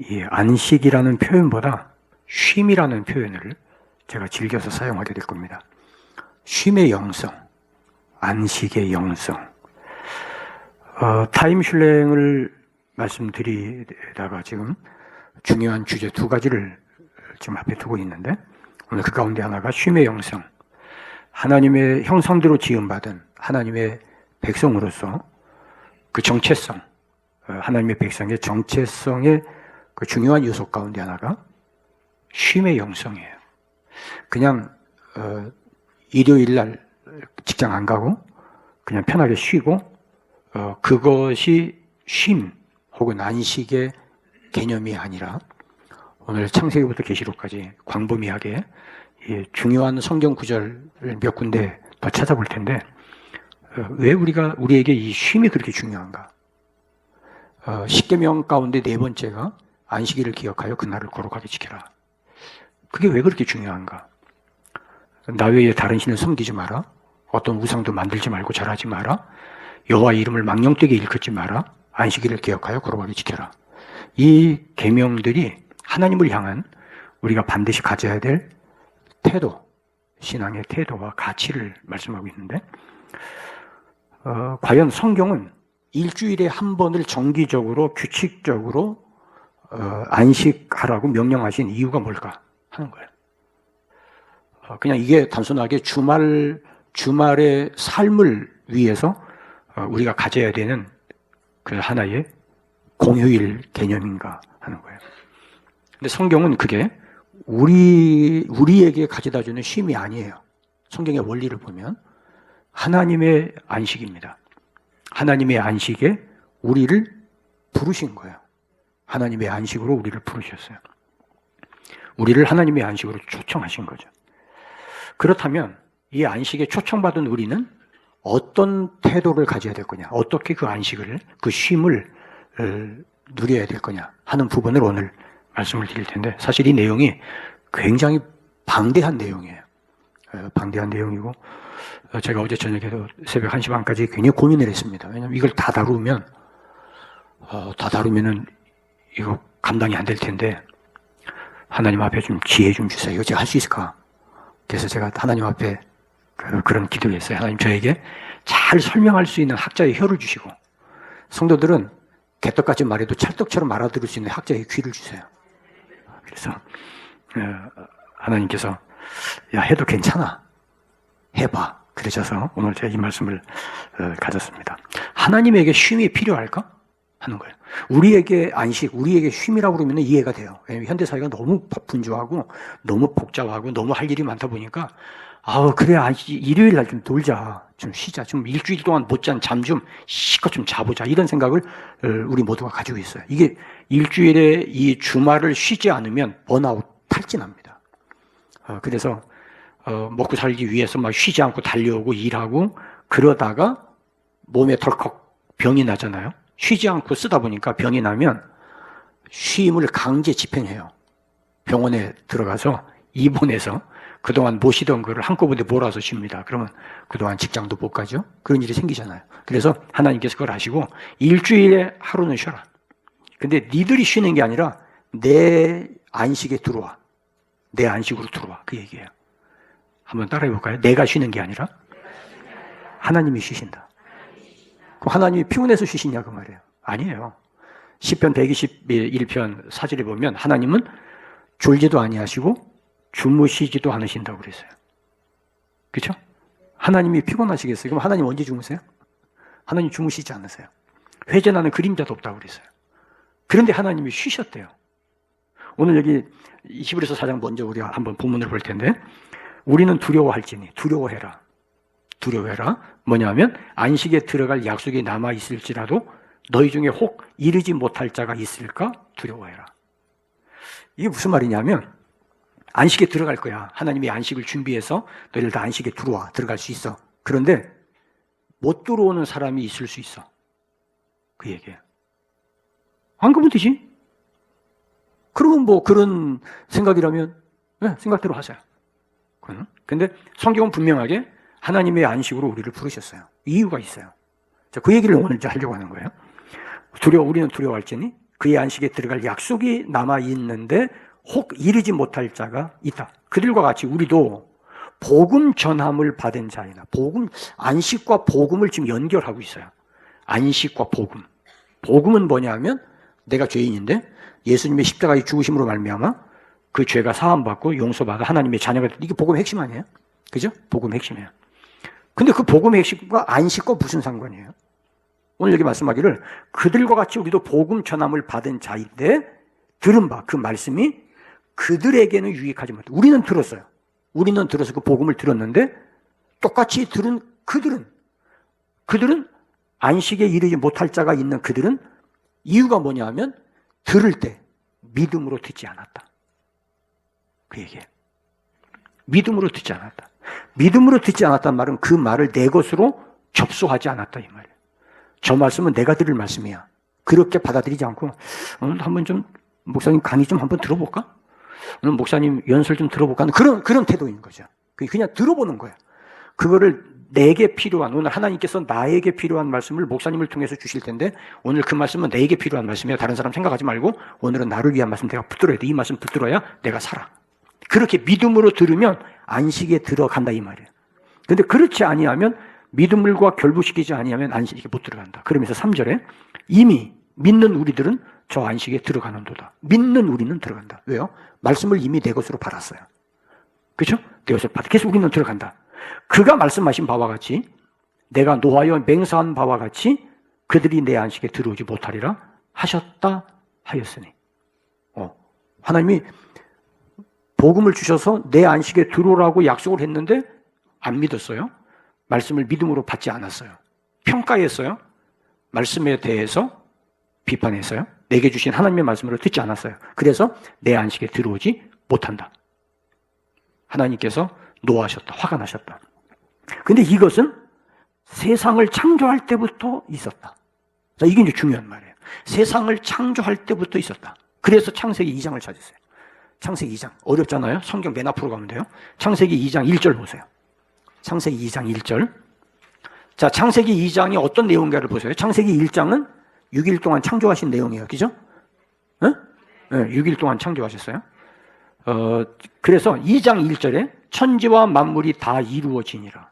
이 안식이라는 표현보다 쉼이라는 표현을 제가 즐겨서 사용하게 될 겁니다. 쉼의 영성, 안식의 영성. 타임슐랭을 말씀드리다가 지금 중요한 주제 두 가지를 지금 앞에 두고 있는데, 오늘 그 가운데 하나가 쉼의 영성. 하나님의 형상대로 지음받은 하나님의 백성으로서 그 정체성, 하나님의 백성의 정체성의 그 중요한 요소 가운데 하나가 쉼의 영성이에요. 그냥 일요일 날 직장 안 가고 그냥 편하게 쉬고 그것이 쉼 혹은 안식의 개념이 아니라 오늘 창세기부터 계시록까지 광범위하게 중요한 성경 구절을 몇 군데 더 찾아볼 텐데, 왜 우리에게 이 쉼이 그렇게 중요한가? 십계명 가운데 네 번째가 안식일을 기억하여 그날을 거룩하게 지켜라. 그게 왜 그렇게 중요한가? 나 외에 다른 신을 섬기지 마라. 어떤 우상도 만들지 말고 절하지 마라. 여호와 이름을 망령되게 일컫지 마라. 안식일을 기억하여 거룩하게 지켜라. 이 계명들이 하나님을 향한 우리가 반드시 가져야 될 태도, 신앙의 태도와 가치를 말씀하고 있는데, 과연 성경은 일주일에 한 번을 정기적으로 규칙적으로 안식하라고 명령하신 이유가 뭘까 하는 거예요. 그냥 이게 단순하게 주말의 삶을 위해서 우리가 가져야 되는 그 하나의 공휴일 개념인가 하는 거예요. 근데 성경은 그게 우리에게 가져다주는 쉼이 아니에요. 성경의 원리를 보면 하나님의 안식입니다. 하나님의 안식에 우리를 부르신 거예요. 하나님의 안식으로 우리를 부르셨어요. 우리를 하나님의 안식으로 초청하신 거죠. 그렇다면 이 안식에 초청받은 우리는 어떤 태도를 가져야 될 거냐, 어떻게 그 안식을, 그 쉼을 누려야 될 거냐 하는 부분을 오늘 말씀을 드릴 텐데, 사실 이 내용이 굉장히 방대한 내용이에요. 방대한 내용이고, 제가 어제 저녁에도 새벽 1시 반까지 굉장히 고민을 했습니다. 왜냐하면 이걸 다 다루면은 이거 감당이 안 될 텐데, 하나님 앞에 좀 지혜 좀 주세요. 이거 제가 할 수 있을까? 그래서 제가 하나님 앞에 그런 기도를 했어요. 하나님, 저에게 잘 설명할 수 있는 학자의 혀를 주시고, 성도들은 개떡같이 말해도 찰떡처럼 알아들을 수 있는 학자의 귀를 주세요. 그래서 하나님께서 야, 해도 괜찮아, 해봐, 그러셔서 오늘 제가 이 말씀을 가졌습니다. 하나님에게 쉼이 필요할까 하는 거예요. 우리에게 안식, 우리에게 쉼이라고 그러면 이해가 돼요. 왜냐하면 현대사회가 너무 분주하고 너무 복잡하고 너무 할 일이 많다 보니까, 그래, 일요일 날 좀 놀자, 좀 쉬자, 좀 일주일 동안 못 잔 잠 좀 실컷 좀 자보자, 이런 생각을 우리 모두가 가지고 있어요. 이게 일주일에 이 주말을 쉬지 않으면 번아웃, 탈진합니다. 그래서 먹고 살기 위해서 막 쉬지 않고 달려오고 일하고 그러다가 몸에 덜컥 병이 나잖아요. 쉬지 않고 쓰다 보니까 병이 나면 쉼을 강제 집행해요. 병원에 들어가서 입원해서 그동안 못 쉬던 거를 한꺼번에 몰아서 쉽니다. 그러면 그동안 직장도 못 가죠. 그런 일이 생기잖아요. 그래서 하나님께서 그걸 아시고 일주일에 하루는 쉬어라. 근데 니들이 쉬는 게 아니라 내 안식에 들어와. 내 안식으로 들어와. 그 얘기예요. 한번 따라해 볼까요? 내가 쉬는 게 아니라 하나님이 쉬신다. 그럼 하나님이 피곤해서 쉬시냐 그 말이에요. 아니에요. 시편 121편 4절에 보면 하나님은 졸지도 아니하시고 주무시지도 않으신다고 그랬어요. 그렇죠? 하나님이 피곤하시겠어요? 그럼 하나님 언제 주무세요? 하나님 주무시지 않으세요. 회전하는 그림자도 없다고 그랬어요. 그런데 하나님이 쉬셨대요. 오늘 여기 히브리서 4장 먼저 우리가 한번 본문을 볼 텐데, 우리는 두려워할지니 두려워해라. 두려워해라. 뭐냐면 안식에 들어갈 약속이 남아 있을지라도 너희 중에 혹 이르지 못할 자가 있을까 두려워해라. 이게 무슨 말이냐면 안식에 들어갈 거야. 하나님이 안식을 준비해서 너희들 다 안식에 들어갈 수 있어. 그런데 못 들어오는 사람이 있을 수 있어. 그 얘기예요. 안 그러면 되지. 그러면 뭐 그런 생각이라면 생각대로 하세요. 근데 성경은 분명하게 하나님의 안식으로 우리를 부르셨어요. 이유가 있어요. 자, 그 얘기를 오늘 이제 하려고 하는 거예요. 우리는 두려워할지니 그의 안식에 들어갈 약속이 남아 있는데 혹 이르지 못할 자가 있다. 그들과 같이 우리도 복음 전함을 받은 자이나, 복음, 안식과 복음을 지금 연결하고 있어요. 안식과 복음. 복음은 뭐냐면 내가 죄인인데 예수님의 십자가의 죽으심으로 말미암아 그 죄가 사함받고 용서받아 하나님의 자녀가 된, 이게 복음의 핵심 아니에요? 그죠? 복음의 핵심이에요. 근데 그 복음의 핵심과 안식과 무슨 상관이에요? 오늘 여기 말씀하기를 그들과 같이 우리도 복음 전함을 받은 자인데 들은 바 그 말씀이 그들에게는 유익하지 못해. 우리는 들었어요. 우리는 들어서 그 복음을 들었는데 똑같이 들은 그들은 안식에 이르지 못할 자가 있는 그들은 이유가 뭐냐 하면 들을 때 믿음으로 듣지 않았다. 그 얘기예요. 믿음으로 듣지 않았다. 믿음으로 듣지 않았다는 말은 그 말을 내 것으로 접수하지 않았다 이 말이에요. 저 말씀은 내가 들을 말씀이야. 그렇게 받아들이지 않고 오늘 한번 좀 목사님 강의 좀 한번 들어볼까? 오늘 목사님 연설 좀 들어볼까? 그런 태도인 거죠. 그냥 들어보는 거예요. 그거를 내게 필요한, 오늘 하나님께서 나에게 필요한 말씀을 목사님을 통해서 주실 텐데 오늘 그 말씀은 내게 필요한 말씀이야. 다른 사람 생각하지 말고 오늘은 나를 위한 말씀 내가 붙들어야 돼. 이 말씀 붙들어야 내가 살아. 그렇게 믿음으로 들으면 안식에 들어간다 이 말이에요. 근데 그렇지 아니하면 믿음과 결부시키지 아니하면 안식에 못 들어간다. 그러면서 3절에 이미 믿는 우리들은 저 안식에 들어가는도다. 믿는 우리는 들어간다. 왜요? 말씀을 이미 내 것으로 받았어요. 그렇죠? 내 것으로 받아. 그래서 우리는 들어간다. 그가 말씀하신 바와 같이 내가 노하여 맹세한 바와 같이 그들이 내 안식에 들어오지 못하리라 하셨다 하였으니 하나님이 복음을 주셔서 내 안식에 들어오라고 약속을 했는데 안 믿었어요. 말씀을 믿음으로 받지 않았어요. 평가했어요. 말씀에 대해서 비판했어요. 내게 주신 하나님의 말씀으로 듣지 않았어요. 그래서 내 안식에 들어오지 못한다. 하나님께서 노하셨다. 화가 나셨다. 근데 이것은 세상을 창조할 때부터 있었다. 자, 이게 이제 중요한 말이에요. 세상을 창조할 때부터 있었다. 그래서 창세기 2장을 찾으세요. 창세기 2장. 어렵잖아요? 성경 맨 앞으로 가면 돼요. 창세기 2장 1절 보세요. 창세기 2장 1절. 자, 창세기 2장이 어떤 내용인가를 보세요. 창세기 1장은 6일 동안 창조하신 내용이에요. 그죠? 네? 네, 6일 동안 창조하셨어요. 그래서 2장 1절에 천지와 만물이 다 이루어지니라.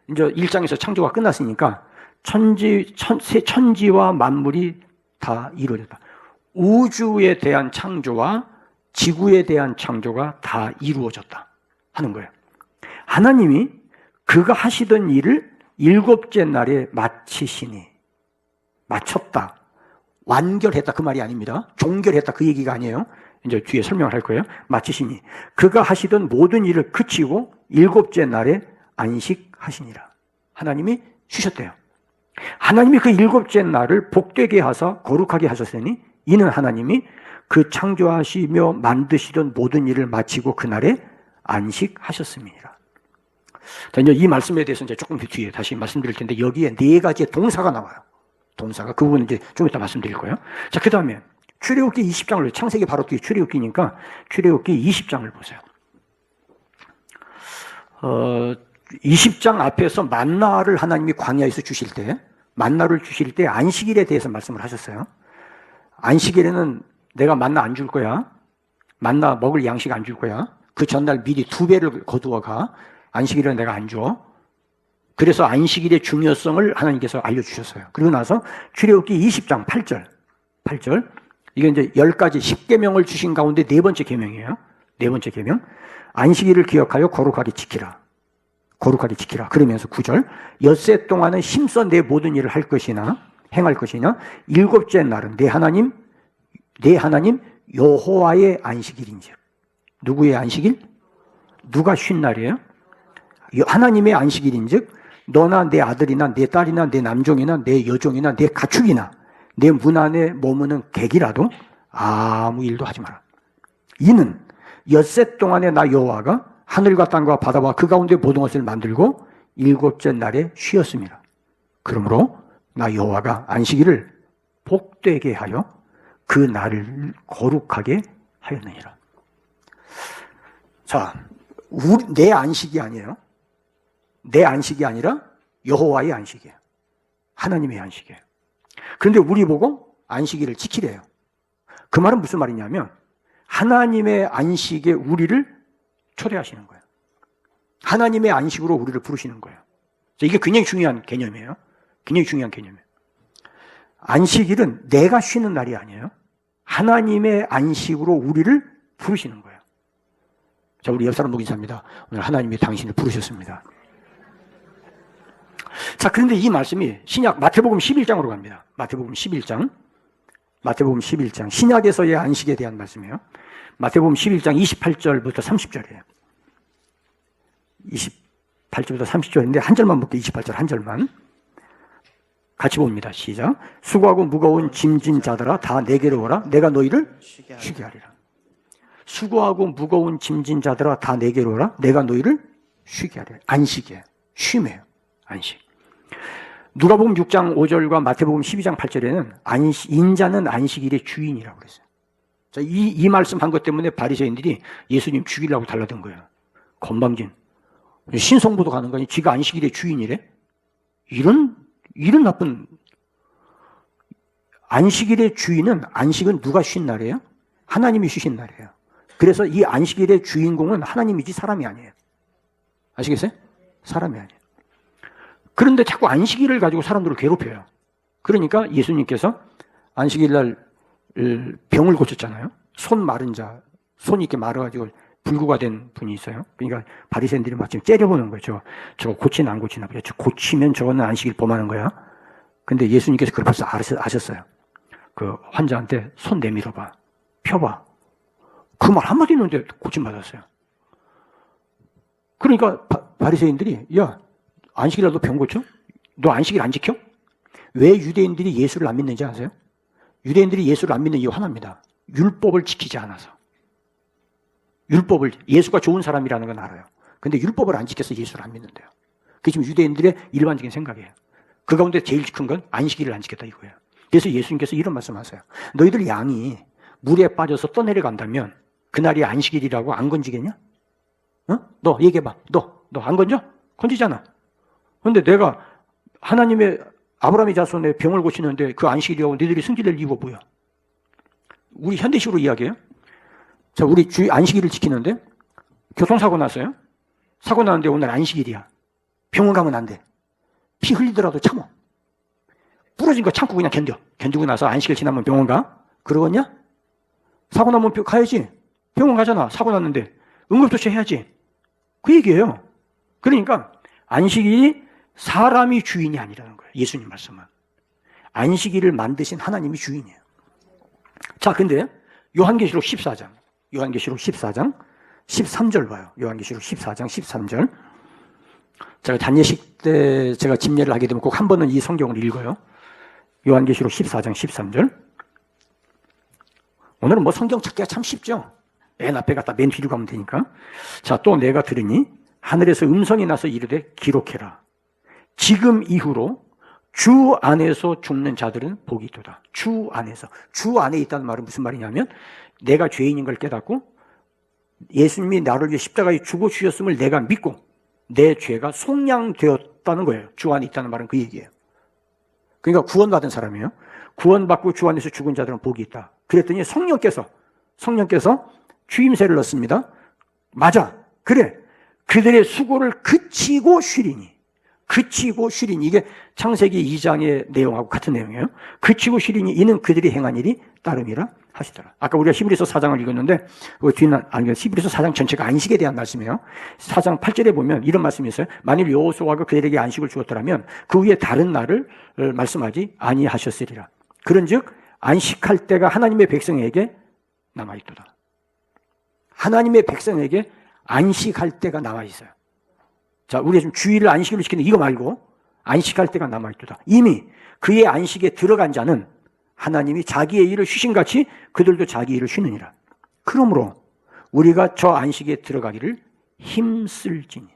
이제 1장에서 창조가 끝났으니까 천지와 만물이 다 이루어졌다. 우주에 대한 창조와 지구에 대한 창조가 다 이루어졌다 하는 거예요. 하나님이 그가 하시던 일을 일곱째 날에 마치시니, 마쳤다, 완결했다 그 말이 아닙니다. 종결했다 그 얘기가 아니에요. 이제 뒤에 설명을 할 거예요. 마치시니 그가 하시던 모든 일을 그치고 일곱째 날에 안식하시니라. 하나님이 쉬셨대요. 하나님이 그 일곱째 날을 복되게 하사 거룩하게 하셨으니 이는 하나님이 그 창조하시며 만드시던 모든 일을 마치고 그날에 안식하셨습니다. 자, 이제 이 말씀에 대해서 이제 조금 뒤에 다시 말씀드릴 텐데 여기에 네 가지의 동사가 나와요. 동사가 그 부분은 이제 좀 이따 말씀드릴 거예요. 자, 그 다음에 출애굽기 20장을 창세기 바로 뒤에 출애굽기니까 출애굽기 20장을 보세요. 20장 앞에서 만나를 하나님이 광야에서 주실 때, 만나를 주실 때 안식일에 대해서 말씀을 하셨어요. 안식일에는 내가 만나 안 줄 거야. 만나 먹을 양식 안 줄 거야. 그 전날 미리 2배를 거두어 가. 안식일은 내가 안 줘. 그래서 안식일의 중요성을 하나님께서 알려주셨어요. 그리고 나서 출애굽기 20장 8절. 이게 이제 10가지 10계명을 주신 가운데 네 번째 계명이에요. 네 번째 계명. 안식일을 기억하여 거룩하게 지키라. 거룩하게 지키라. 그러면서 9절. 엿새 동안은 힘써 내 모든 일을 할 것이나 행할 것이나 일곱째 날은 내 하나님 여호와의 안식일인즉. 누구의 안식일? 누가 쉰 날이에요? 하나님의 안식일인즉 너나 내 아들이나 내 딸이나 내 남종이나 내 여종이나 내 가축이나 내 문 안에 머무는 객이라도 아무 일도 하지 마라. 이는 엿새 동안에 나 여호와가 하늘과 땅과 바다와 그 가운데 모든 것을 만들고 일곱째 날에 쉬었습니다. 그러므로 나 여호와가 안식일을 복되게 하여 그 날을 거룩하게 하였느니라. 자, 내 안식이 아니에요. 내 안식이 아니라 여호와의 안식이에요. 하나님의 안식이에요. 그런데 우리 보고 안식일을 지키래요. 그 말은 무슨 말이냐면 하나님의 안식에 우리를 초대하시는 거예요. 하나님의 안식으로 우리를 부르시는 거예요. 이게 굉장히 중요한 개념이에요. 굉장히 중요한 개념이에요. 안식일은 내가 쉬는 날이 아니에요. 하나님의 안식으로 우리를 부르시는 거예요. 자, 우리 옆 사람 목인사입니다. 오늘 하나님이 당신을 부르셨습니다. 자, 그런데 이 말씀이 신약 마태복음 11장으로 갑니다. 마태복음 11장. 신약에서의 안식에 대한 말씀이에요. 마태복음 11장 28절부터 30절이에요. 28절부터 30절인데 한 절만 볼게요. 28절 한 절만. 같이 봅니다. 시작. 수고하고 무거운 짐진 자들아 다 내게로 오라. 내가 너희를 쉬게 하리라. 수고하고 무거운 짐진 자들아 다 내게로 오라. 내가 너희를 쉬게 하리라. 안식이에요. 쉼이에요. 안식. 누가복음 6장 5절과 마태복음 12장 8절에는 인자는 안식일의 주인이라고 그랬어요. 자, 이 말씀 한 것 때문에 바리새인들이 예수님 죽이려고 달라든 거예요. 건방진. 신성보도 가는 거니 지가 안식일의 주인이래? 이런 나쁜. 안식일의 주인은, 안식은 누가 쉰 날이에요? 하나님이 쉬신 날이에요. 그래서 이 안식일의 주인공은 하나님이지 사람이 아니에요. 아시겠어요? 사람이 아니에요. 그런데 자꾸 안식일을 가지고 사람들을 괴롭혀요. 그러니까 예수님께서 안식일 날 병을 고쳤잖아요. 손 마른 자, 손이 이렇게 마르가지고 불구가 된 분이 있어요. 그러니까 바리새인들이 막 지금 째려보는 거죠. 저거 고치나 안 고치나. 저 고치면 저거는 안식일 범하는 거야. 근데 예수님께서 그걸 벌써 아셨어요. 그 환자한테 손 내밀어봐. 펴봐. 그 말 한마디 했는데 고침받았어요. 그러니까 바리새인들이 야, 안식일이라도 병 고쳐? 너 안식일 안 지켜? 왜 유대인들이 예수를 안 믿는지 아세요? 유대인들이 예수를 안 믿는 이유 하나입니다. 율법을 지키지 않아서. 예수가 좋은 사람이라는 건 알아요. 근데 율법을 안 지켜서 예수를 안 믿는데요. 그게 지금 유대인들의 일반적인 생각이에요. 그 가운데 제일 큰 건 안식일을 안 지켰다 이거예요. 그래서 예수님께서 이런 말씀하세요. 너희들 양이 물에 빠져서 떠내려간다면 그날이 안식일이라고 안 건지겠냐? 어? 너 얘기해봐. 너 안 건져? 건지잖아. 그런데 내가 하나님의 아브라함의 자손의 병을 고치는데 그 안식일이라고 너희들이 승질낼 이유가 뭐야? 우리 현대식으로 이야기해요. 자, 우리 안식일을 지키는데 교통사고 났어요. 사고 나는데 오늘 안식일이야. 병원 가면 안 돼. 피 흘리더라도 참어. 부러진 거 참고 그냥 견디고 나서 안식일 지나면 병원 가? 그러겠냐? 사고 나면 가야지. 병원 가잖아. 사고 났는데 응급조치 해야지. 그 얘기예요. 그러니까 안식일이 사람이 주인이 아니라는 거예요. 예수님 말씀은. 안식일을 만드신 하나님이 주인이에요. 자, 근데 요한계시록 14장 13절 봐요. 요한계시록 14장 13절. 제가 단예식 때 제가 집례를 하게 되면 꼭 한 번은 이 성경을 읽어요. 요한계시록 14장 13절. 오늘은 뭐 성경 찾기가 참 쉽죠. 맨 앞에 갔다 맨 뒤로 가면 되니까. 자, 또 내가 들으니 하늘에서 음성이 나서 이르되 기록해라. 지금 이후로 주 안에서 죽는 자들은 복이 있도다. 주 안에서. 주 안에 있다는 말은 무슨 말이냐면 내가 죄인인 걸 깨닫고 예수님이 나를 위해 십자가에 죽어 주셨음을 내가 믿고 내 죄가 속량되었다는 거예요. 주 안에 있다는 말은 그 얘기예요. 그러니까 구원받은 사람이에요. 구원받고 주 안에서 죽은 자들은 복이 있다. 그랬더니 성령께서 주임새를 넣습니다. 맞아. 그래. 그들의 수고를 그치고 쉬리니. 이게 창세기 2장의 내용하고 같은 내용이에요. 그치고 쉬리니 이는 그들이 행한 일이 따름이라 하시더라. 아까 우리가 히브리서 4장을 읽었는데 그 뒤는 히브리서 4장 전체가 안식에 대한 말씀이에요. 4장 8절에 보면 이런 말씀이 있어요. 만일 여호수아가 그들에게 안식을 주었더라면 그 위에 다른 날을 말씀하지 아니하셨으리라. 그런즉 안식할 때가 하나님의 백성에게 남아있도다. 하나님의 백성에게 안식할 때가 남아있어요. 자, 우리가 지금 주일을 안식일로 지키는 이거 말고 안식할 때가 남아있도다. 이미 그의 안식에 들어간 자는 하나님이 자기의 일을 쉬신같이 그들도 자기 일을 쉬느니라. 그러므로 우리가 저 안식에 들어가기를 힘쓸지니.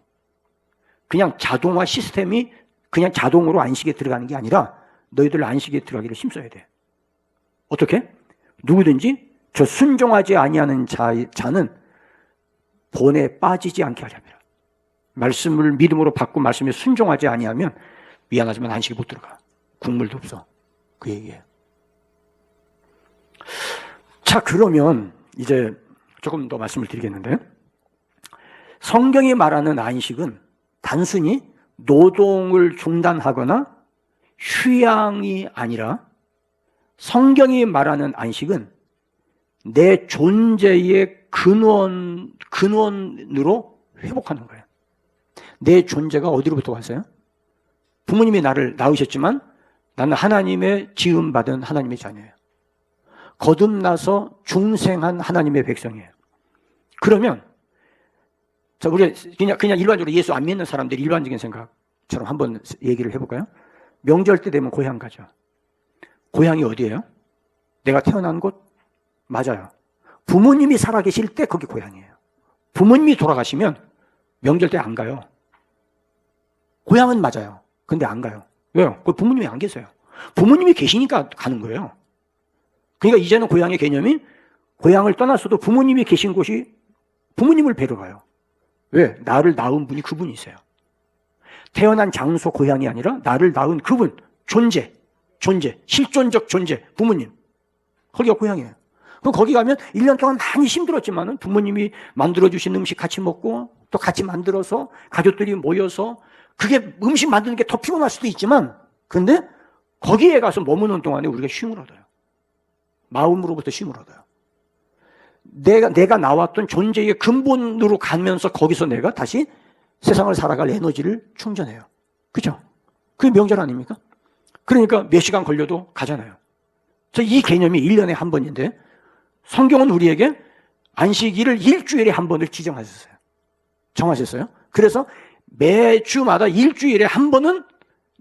그냥 자동화 시스템이 그냥 자동으로 안식에 들어가는 게 아니라 너희들 안식에 들어가기를 힘써야 돼. 어떻게? 누구든지 저 순종하지 아니하는 자는 본에 빠지지 않게 하려니라. 말씀을 믿음으로 받고 말씀에 순종하지 아니하면 미안하지만 안식에 못 들어가. 국물도 없어. 그 얘기예요. 자, 그러면 이제 조금 더 말씀을 드리겠는데, 성경이 말하는 안식은 단순히 노동을 중단하거나 휴양이 아니라, 성경이 말하는 안식은 내 존재의 근원으로 회복하는 거예요. 내 존재가 어디로부터 왔어요? 부모님이 나를 낳으셨지만 나는 하나님의 지음받은 하나님의 자녀예요. 거듭나서 중생한 하나님의 백성이에요. 그러면 자, 우리 그냥 일반적으로 예수 안 믿는 사람들이 일반적인 생각처럼 한번 얘기를 해볼까요? 명절 때 되면 고향 가죠. 고향이 어디예요? 내가 태어난 곳? 맞아요. 부모님이 살아계실 때 거기 고향이에요. 부모님이 돌아가시면 명절 때 안 가요. 고향은 맞아요. 근데 안 가요. 왜요? 그 부모님이 안 계세요. 부모님이 계시니까 가는 거예요. 그러니까 이제는 고향의 개념이 고향을 떠났어도 부모님이 계신 곳이 부모님을 뵈러 가요. 왜? 나를 낳은 분이 그분이세요. 태어난 장소 고향이 아니라 나를 낳은 그분, 존재, 실존적 존재, 부모님. 거기가 고향이에요. 그럼 거기 가면 1년 동안 많이 힘들었지만 부모님이 만들어주신 음식 같이 먹고 또 같이 만들어서 가족들이 모여서 그게 음식 만드는 게 더 피곤할 수도 있지만 근데 거기에 가서 머무는 동안에 우리가 쉼을 얻어요. 마음으로부터 쉼을 얻어요. 내가 나왔던 존재의 근본으로 가면서 거기서 내가 다시 세상을 살아갈 에너지를 충전해요. 그죠? 그게 명절 아닙니까? 그러니까 몇 시간 걸려도 가잖아요. 이 개념이 1년에 한 번인데 성경은 우리에게 안식일을 일주일에 한 번을 지정하셨어요. 정하셨어요. 그래서 매주마다 일주일에 한 번은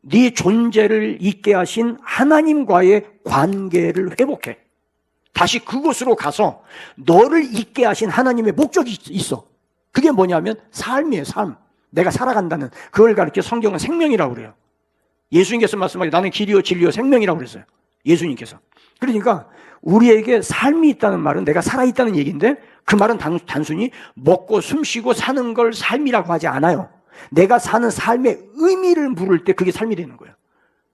네 존재를 있게 하신 하나님과의 관계를 회복해. 다시 그곳으로 가서 너를 있게 하신 하나님의 목적이 있어. 그게 뭐냐면 삶이에요, 삶. 내가 살아간다는 그걸 가르쳐 성경은 생명이라고 그래요. 예수님께서 말씀하신 나는 길이요 진리요 생명이라고 그랬어요. 예수님께서. 그러니까 우리에게 삶이 있다는 말은 내가 살아있다는 얘기인데 그 말은 단순히 먹고 숨쉬고 사는 걸 삶이라고 하지 않아요. 내가 사는 삶의 의미를 물을 때 그게 삶이 되는 거예요.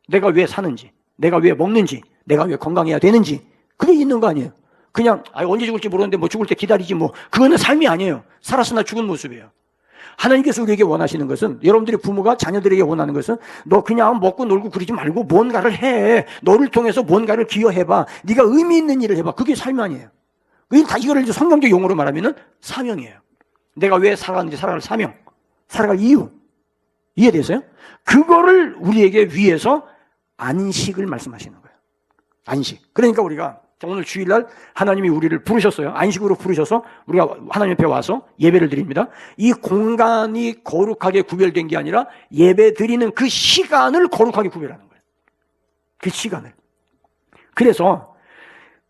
내가 왜 사는지, 내가 왜 먹는지, 내가 왜 건강해야 되는지 그게 있는 거 아니에요. 그냥 언제 죽을지 모르는데 뭐 죽을 때 기다리지 뭐 그거는 삶이 아니에요. 살았으나 죽은 모습이에요. 하나님께서 우리에게 원하시는 것은 여러분들의 부모가 자녀들에게 원하는 것은 너 그냥 먹고 놀고 그러지 말고 뭔가를 해. 너를 통해서 뭔가를 기여해봐. 네가 의미 있는 일을 해봐. 그게 삶이 아니에요. 이거를 이제 성경적 용어로 말하면 사명이에요. 내가 왜 살아가는지 살아갈 사명, 살아갈 이유. 이해되세요? 그거를 우리에게 위해서 안식을 말씀하시는 거예요. 안식. 그러니까 우리가 오늘 주일날 하나님이 우리를 부르셨어요. 안식으로 부르셔서 우리가 하나님 앞에 와서 예배를 드립니다. 이 공간이 거룩하게 구별된 게 아니라 예배 드리는 그 시간을 거룩하게 구별하는 거예요. 그 시간을. 그래서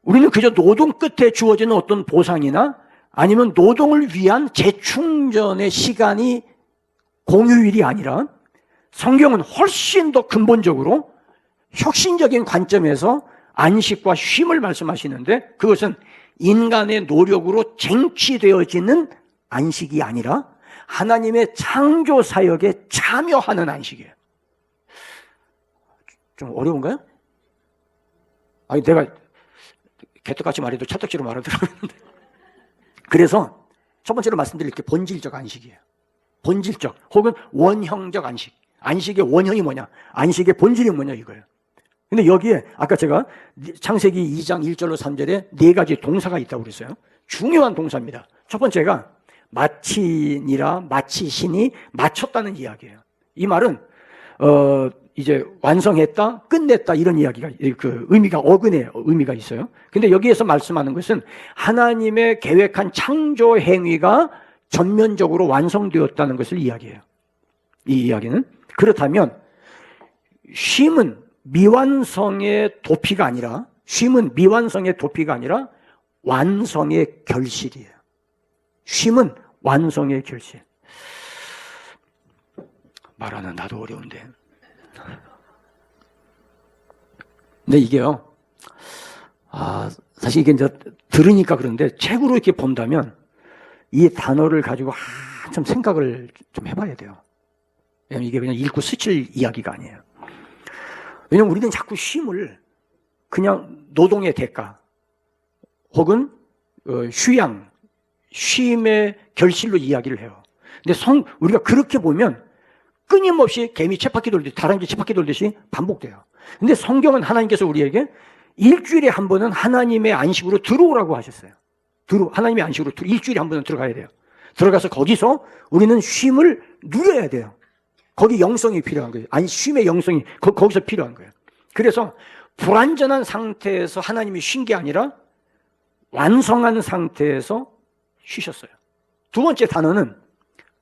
우리는 그저 노동 끝에 주어지는 어떤 보상이나 아니면 노동을 위한 재충전의 시간이 공휴일이 아니라 성경은 훨씬 더 근본적으로 혁신적인 관점에서 안식과 쉼을 말씀하시는데 그것은 인간의 노력으로 쟁취되어지는 안식이 아니라 하나님의 창조 사역에 참여하는 안식이에요. 좀 어려운가요? 내가 개떡같이 말해도 찰떡지로 말하더라고요. 그래서 첫 번째로 말씀드릴 게 본질적 안식이에요. 본질적 혹은 원형적 안식. 안식의 원형이 뭐냐? 안식의 본질이 뭐냐 이거예요. 근데 여기에 아까 제가 창세기 2장 1절로 3절에 네 가지 동사가 있다고 그랬어요. 중요한 동사입니다. 첫 번째가 마치니라, 마치시니, 마쳤다는 이야기예요. 이 말은 이제 완성했다, 끝냈다 이런 이야기가 그 의미가 어근의 의미가 있어요. 근데 여기에서 말씀하는 것은 하나님의 계획한 창조 행위가 전면적으로 완성되었다는 것을 이야기해요. 이 이야기는 그렇다면 쉼은 미완성의 도피가 아니라 완성의 결실이에요. 쉼은 완성의 결실. 말하는 나도 어려운데. 근데 이게요. 사실 이게 이제 들으니까 그런데 책으로 이렇게 본다면 이 단어를 가지고 한참 생각을 좀 해봐야 돼요. 왜냐면 이게 그냥 읽고 스칠 이야기가 아니에요. 왜냐면 우리는 자꾸 쉼을 그냥 노동의 대가, 혹은 휴양, 쉼의 결실로 이야기를 해요. 근데 우리가 그렇게 보면 끊임없이 개미 쳇바퀴 돌듯이, 다람쥐 쳇바퀴 돌듯이 반복돼요. 근데 성경은 하나님께서 우리에게 일주일에 한 번은 하나님의 안식으로 들어오라고 하셨어요. 하나님의 안식으로 일주일에 한 번은 들어가야 돼요. 들어가서 거기서 우리는 쉼을 누려야 돼요. 거기 영성이 필요한 거예요. 쉼의 영성이 거기서 필요한 거예요. 그래서 불완전한 상태에서 하나님이 쉰 게 아니라 완성한 상태에서 쉬셨어요. 두 번째 단어는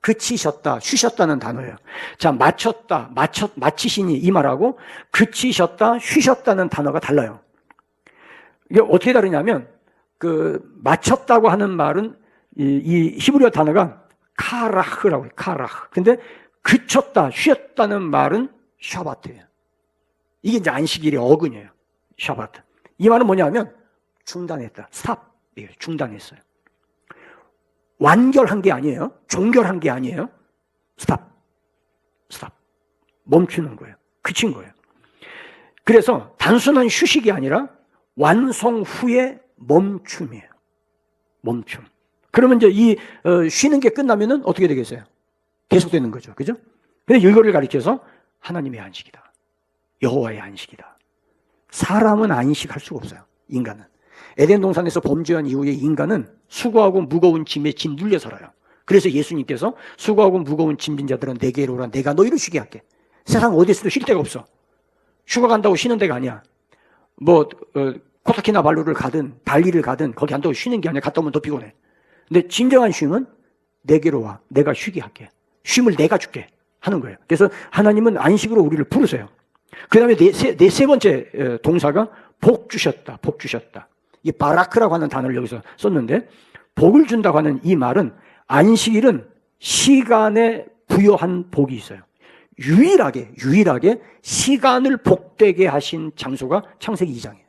그치셨다, 쉬셨다는 단어예요. 자, 마치시니 이 말하고 그치셨다, 쉬셨다는 단어가 달라요. 이게 어떻게 다르냐면, 마쳤다고 하는 말은 이 히브리어 단어가 카라흐라고 해요. 카라흐. 근데 그쳤다, 쉬었다는 말은 샤바트예요. 이게 이제 안식일의 어근이에요. 샤바트. 이 말은 뭐냐면 중단했다. 스탑이에요. 중단했어요. 완결한 게 아니에요. 종결한 게 아니에요. 스탑. 멈추는 거예요. 그친 거예요. 그래서 단순한 휴식이 아니라 완성 후의 멈춤이에요. 멈춤. 그러면 이제 이 쉬는 게 끝나면은 어떻게 되겠어요? 계속되는 거죠. 그죠? 근데 이거를 가리켜서 하나님의 안식이다. 여호와의 안식이다. 사람은 안식할 수가 없어요. 인간은. 에덴 동산에서 범죄한 이후에 인간은 수고하고 무거운 짐에 짐 눌려 살아요. 그래서 예수님께서 수고하고 무거운 짐진 자들은 내게로 오라. 내가 너희를 쉬게 할게. 세상 어디서도 쉴 데가 없어. 휴가 간다고 쉬는 데가 아니야. 코타키나발루를 가든 발리를 가든 거기 간다고 쉬는 게 아니야. 갔다 오면 더 피곤해. 근데 진정한 쉼은 내게로 와. 내가 쉬게 할게. 쉼을 내가 줄게 하는 거예요. 그래서 하나님은 안식으로 우리를 부르세요. 그 다음에 세 번째 동사가 복 주셨다. 복 주셨다. 이 바라크라고 하는 단어를 여기서 썼는데, 복을 준다고 하는 이 말은 안식일은 시간에 부여한 복이 있어요. 유일하게 시간을 복되게 하신 장소가 창세기 2장이에요.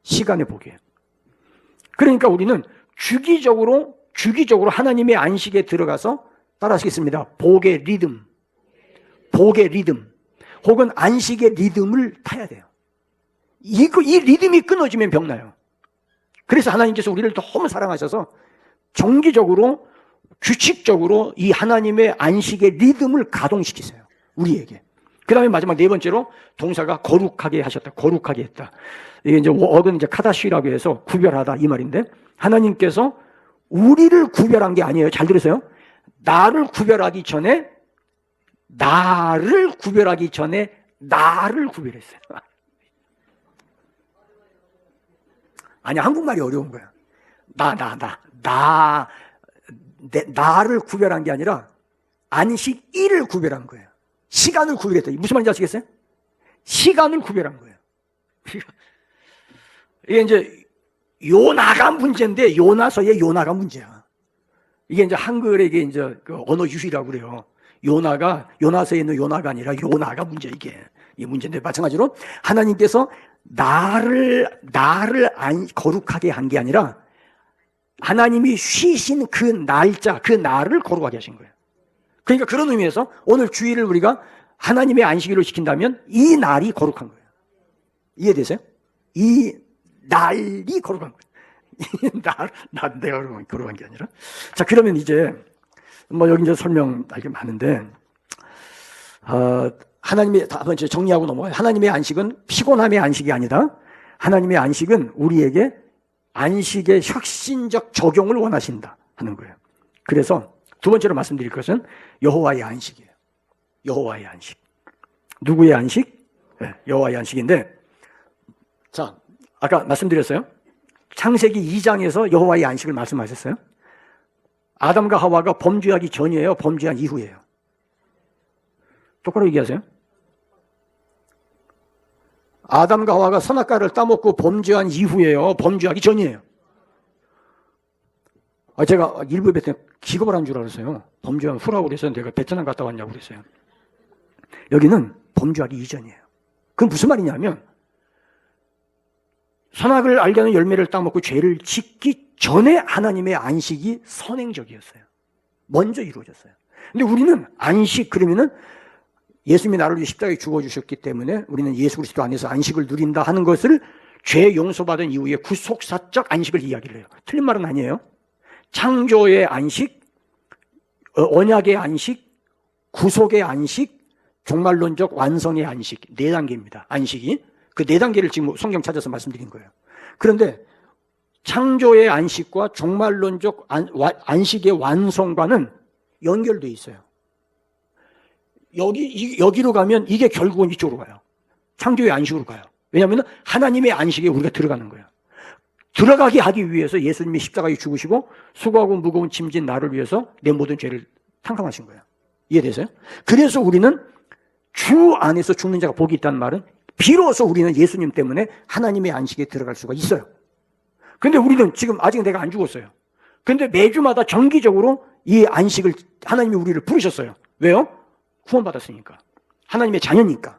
시간의 복이에요. 그러니까 우리는 주기적으로 하나님의 안식에 들어가서 따라하시겠습니다. 복의 리듬 혹은 안식의 리듬을 타야 돼요. 이 리듬이 끊어지면 병나요. 그래서 하나님께서 우리를 너무 사랑하셔서 정기적으로 규칙적으로 이 하나님의 안식의 리듬을 가동시키세요. 우리에게. 그 다음에 마지막 네 번째로 동사가 거룩하게 하셨다. 거룩하게 했다. 이게 이제 어근 카다시라고 해서 구별하다 이 말인데, 하나님께서 우리를 구별한 게 아니에요. 잘 들으세요. 나를 구별하기 전에 나를 구별했어요. 아니, 한국말이 어려운 거야. 나를 구별한 게 아니라 안식일을 구별한 거예요. 시간을 구별했다. 무슨 말인지 아시겠어요? 시간을 구별한 거예요. 이게 이제 요나가 문제인데, 요나서의 요나가 문제야. 이게 이제 한글에 이게 이제 언어 유희라고 그래요. 요나서에 있는 요나가 아니라 요나가 문제, 이게. 이 문제인데, 마찬가지로 하나님께서 나를 거룩하게 한 게 아니라 하나님이 쉬신 그 날짜, 그 날을 거룩하게 하신 거예요. 그러니까 그런 의미에서 오늘 주일을 우리가 하나님의 안식일로 지킨다면 이 날이 거룩한 거예요. 이해되세요? 이 날이 거룩한 거예요. 내가 거룩한 게 아니라. 자, 그러면 이제 여기 이제 설명할 게 많은데, 하나님의, 다번 주에 정리하고 넘어가요. 하나님의 안식은 피곤함의 안식이 아니다. 하나님의 안식은 우리에게 안식의 혁신적 적용을 원하신다 하는 거예요. 그래서 두 번째로 말씀드릴 것은 여호와의 안식이에요. 여호와의 안식. 누구의 안식? 네, 여호와의 안식인데, 자, 아까 말씀드렸어요. 창세기 2장에서 여호와의 안식을 말씀하셨어요. 아담과 하와가 범죄하기 전이에요? 범죄한 이후예요? 똑바로 얘기하세요. 아담과 하와가 선악과를 따먹고 범죄한 이후예요? 범죄하기 전이에요? 제가 일부 베트남 기겁을 한 줄 알았어요. 범죄한 후라고 그래서 내가 베트남 갔다 왔냐고 그랬어요. 여기는 범죄하기 이전이에요. 그건 무슨 말이냐면, 선악을 알게 하는 열매를 따먹고 죄를 짓기 전에 하나님의 안식이 선행적이었어요. 먼저 이루어졌어요. 근데 우리는 안식, 그러면은 예수님이 나를 위해 십자가에 죽어주셨기 때문에 우리는 예수 그리스도 안에서 안식을 누린다 하는 것을 죄 용서받은 이후에 구속사적 안식을 이야기를 해요. 틀린 말은 아니에요. 창조의 안식, 언약의 안식, 구속의 안식, 종말론적 완성의 안식, 4단계입니다. 안식이. 그 4단계를 지금 성경 찾아서 말씀드린 거예요. 그런데 창조의 안식과 종말론적 안식의 완성과는 연결되어 있어요. 여기로 가면 이게 결국은 이쪽으로 가요. 창조의 안식으로 가요. 왜냐하면 하나님의 안식에 우리가 들어가는 거예요. 들어가게 하기 위해서 예수님이 십자가에 죽으시고 수고하고 무거운 짐진 나를 위해서 내 모든 죄를 탕감하신 거예요. 이해되세요? 그래서 우리는 주 안에서 죽는 자가 복이 있다는 말은 비로소 우리는 예수님 때문에 하나님의 안식에 들어갈 수가 있어요. 근데 우리는 지금 아직 내가 안 죽었어요. 근데 매주마다 정기적으로 이 안식을 하나님이 우리를 부르셨어요. 왜요? 구원받았으니까. 하나님의 자녀니까.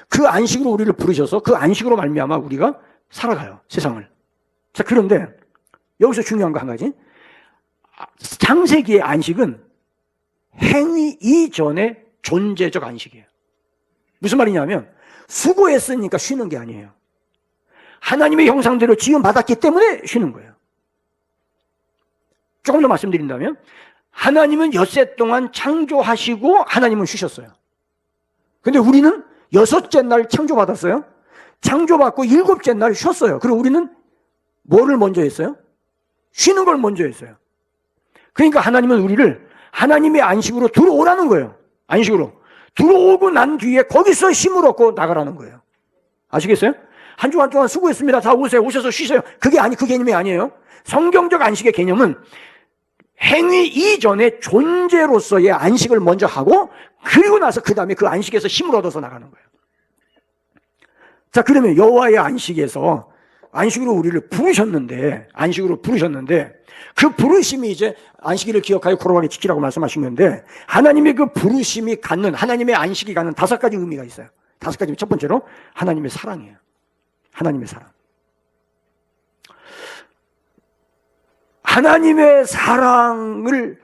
그 안식으로 우리를 부르셔서 그 안식으로 말미암아 우리가 살아가요. 세상을. 자, 그런데 여기서 중요한 거 한 가지. 창세기의 안식은 행위 이전의 존재적 안식이에요. 무슨 말이냐면 수고했으니까 쉬는 게 아니에요. 하나님의 형상대로 지음받았기 때문에 쉬는 거예요. 조금 더 말씀드린다면 하나님은 엿새 동안 창조하시고 하나님은 쉬셨어요. 근데 우리는 6째 날 창조받았어요. 창조받고 7째 날 쉬었어요. 그리고 우리는 뭐를 먼저 했어요? 쉬는 걸 먼저 했어요. 그러니까 하나님은 우리를 하나님의 안식으로 들어오라는 거예요. 안식으로. 들어오고 난 뒤에 거기서 힘을 얻고 나가라는 거예요. 아시겠어요? 한 주간 동안 수고했습니다. 다 오세요. 오셔서 쉬세요. 그 개념이 아니에요. 성경적 안식의 개념은 행위 이전에 존재로서의 안식을 먼저 하고 그리고 나서 그 다음에 그 안식에서 힘을 얻어서 나가는 거예요. 자, 그러면 여호와의 안식에서 안식으로 우리를 부르셨는데 그 부르심이 이제 안식일을 기억하여 거룩하게 지키라고 말씀하신 건데 하나님의 그 부르심이 갖는 하나님의 안식이 갖는 5가지 의미가 있어요. 5가지. 첫 번째로 하나님의 사랑이에요. 하나님의 사랑. 하나님의 사랑을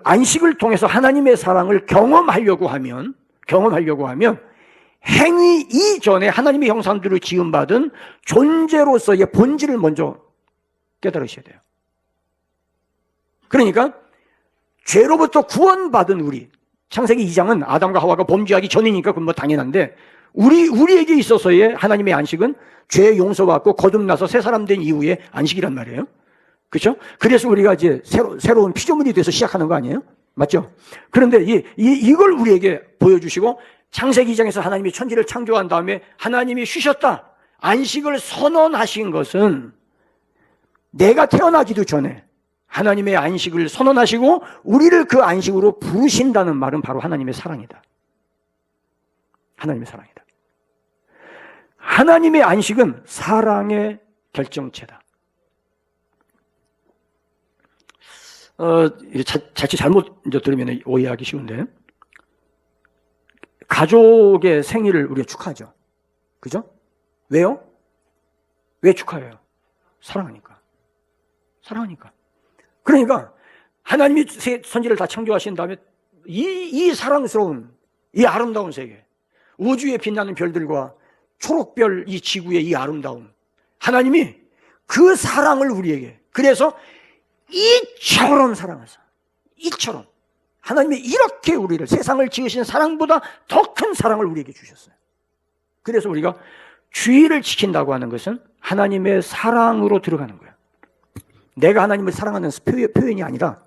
안식을 통해서 하나님의 사랑을 경험하려고 하면 행위 이전에 하나님의 형상대로 지음받은 존재로서의 본질을 먼저 깨달으셔야 돼요. 그러니까 죄로부터 구원받은 우리, 창세기 2장은 아담과 하와가 범죄하기 전이니까 그건 뭐 당연한데 우리에게 있어서의 하나님의 안식은 죄 용서받고 거듭나서 새 사람 된 이후의 안식이란 말이에요. 그렇죠? 그래서 우리가 이제 새로운 피조물이 돼서 시작하는 거 아니에요? 맞죠? 그런데 이걸 우리에게 보여주시고 창세기 2장에서 하나님이 천지를 창조한 다음에 하나님이 쉬셨다. 안식을 선언하신 것은 내가 태어나기도 전에 하나님의 안식을 선언하시고 우리를 그 안식으로 부르신다는 말은 바로 하나님의 사랑이다. 하나님의 사랑이다. 하나님의 안식은 사랑의 결정체다. 자칫 잘못 들으면 오해하기 쉬운데 가족의 생일을 우리가 축하하죠. 그죠? 왜요? 왜 축하해요? 사랑하니까. 그러니까 하나님이 선지를 다 창조하신 다음에 이 사랑스러운 이 아름다운 세계, 우주에 빛나는 별들과 초록별 이 지구의 이 아름다움, 하나님이 그 사랑을 우리에게, 그래서 이처럼 사랑하사, 이처럼 하나님이 이렇게 우리를 세상을 지으신 사랑보다 더 큰 사랑을 우리에게 주셨어요. 그래서 우리가 주의를 지킨다고 하는 것은 하나님의 사랑으로 들어가는 거예요. 내가 하나님을 사랑하는 표현이 아니라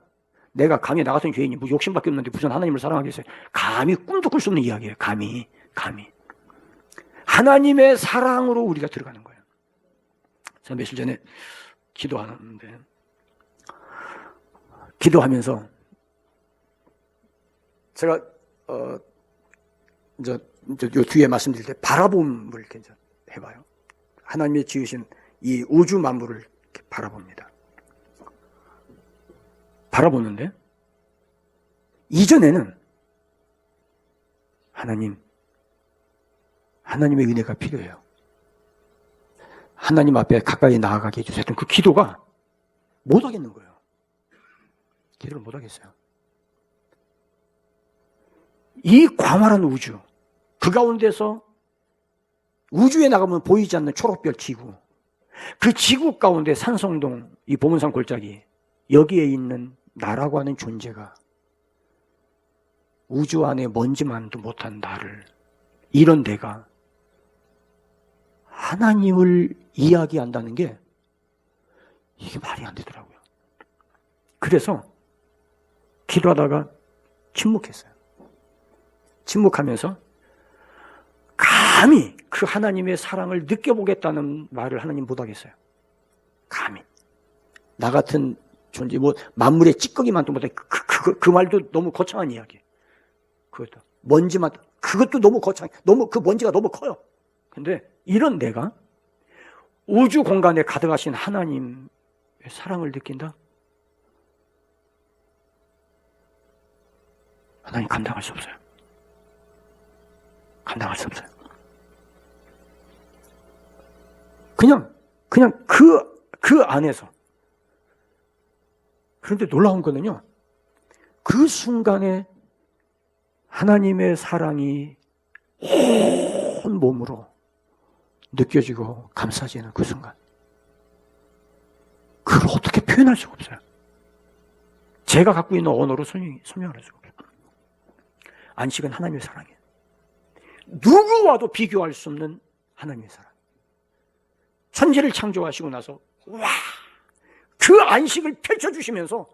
내가 감히 나 같은 죄인이 뭐 욕심밖에 없는데 무슨 하나님을 사랑하겠어요. 감히 꿈도 꿀 수 없는 이야기예요. 감히 하나님의 사랑으로 우리가 들어가는 거예요. 제가 며칠 전에 기도하면서 제가 이제 요 뒤에 말씀드릴 때 바라봄을 이렇게 이제 해봐요. 하나님이 지으신 이 우주 만물을 이렇게 바라봅니다. 바라보는데 이전에는 하나님의 은혜가 필요해요. 하나님 앞에 가까이 나아가게 해주세요. 그 기도가 못 하겠는 거예요. 기도를 못 하겠어요. 이 광활한 우주, 그 가운데서 우주에 나가면 보이지 않는 초록별 지구, 그 지구 가운데 산성동, 이 보문산 골짜기, 여기에 있는 나라고 하는 존재가 우주 안에 먼지만도 못한 나를, 이런 내가 하나님을 이야기한다는 게 이게 말이 안 되더라고요. 그래서 기도하다가 침묵했어요. 침묵하면서 감히 그 하나님의 사랑을 느껴보겠다는 말을 하나님 못하겠어요. 감히. 나 같은 존재, 뭐 만물의 찌꺼기만도 못해. 그 말도 너무 거창한 이야기. 그것도 먼지만, 그것도 너무 거창, 너무 그 먼지가 너무 커요. 근데 이런 내가 우주 공간에 가득하신 하나님의 사랑을 느낀다? 하나님 감당할 수 없어요. 감당할 수 없어요. 그냥 그 안에서. 그런데 놀라운 거는요, 그 순간에 하나님의 사랑이 온 몸으로 느껴지고 감싸지는 그 순간. 그걸 어떻게 표현할 수가 없어요. 제가 갖고 있는 언어로 설명할 수가 없어요. 안식은 하나님의 사랑이에요. 누구와도 비교할 수 없는 하나님의 사랑. 천지를 창조하시고 나서 와, 그 안식을 펼쳐주시면서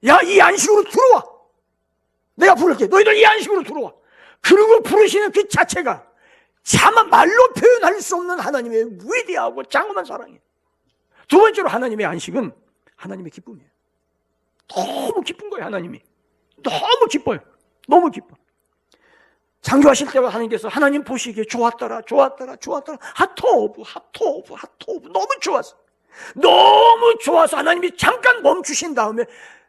야, 이 안식으로 들어와. 내가 부를게. 너희들 이 안식으로 들어와. 그리고 부르시는 그 자체가 차마 말로 표현할 수 없는 하나님의 위대하고 장엄한 사랑이에요. 두 번째로 하나님의 안식은 하나님의 기쁨이에요. 너무 기쁜 거예요, 하나님이. 너무 기뻐요. 너무 기뻐. 창조하실 때와 하나님께서 하나님 보시기에 좋았더라. 하토오브. 너무 좋았어. 너무 좋아서 하나님이 잠깐 멈추신 다음에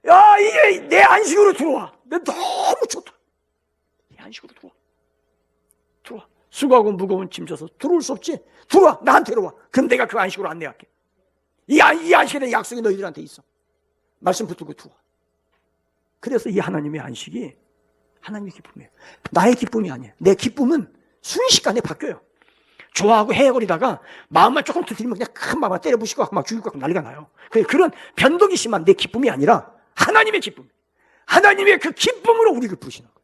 야, 이게 내 안식으로 들어와. 내 너무 좋다. 내 안식으로 들어와. 수고하고 무거운 짐 져서 들어올 수 없지? 들어와. 나한테로 와. 그럼 내가 그 안식으로 안내할게. 이 안식에 대한 약속이 너희들한테 있어. 말씀 붙들고 들어와. 그래서 이 하나님의 안식이 하나님의 기쁨이에요. 나의 기쁨이 아니에요. 내 기쁨은 순식간에 바뀌어요. 좋아하고 헤헤거리다가 마음만 조금 들이면 그냥 큰 마음만 때려부시고 막 죽일 것 같고 난리가 나요. 그런 변덕이 심한 내 기쁨이 아니라 하나님의 기쁨. 하나님의 그 기쁨으로 우리를 부르시는 거예요.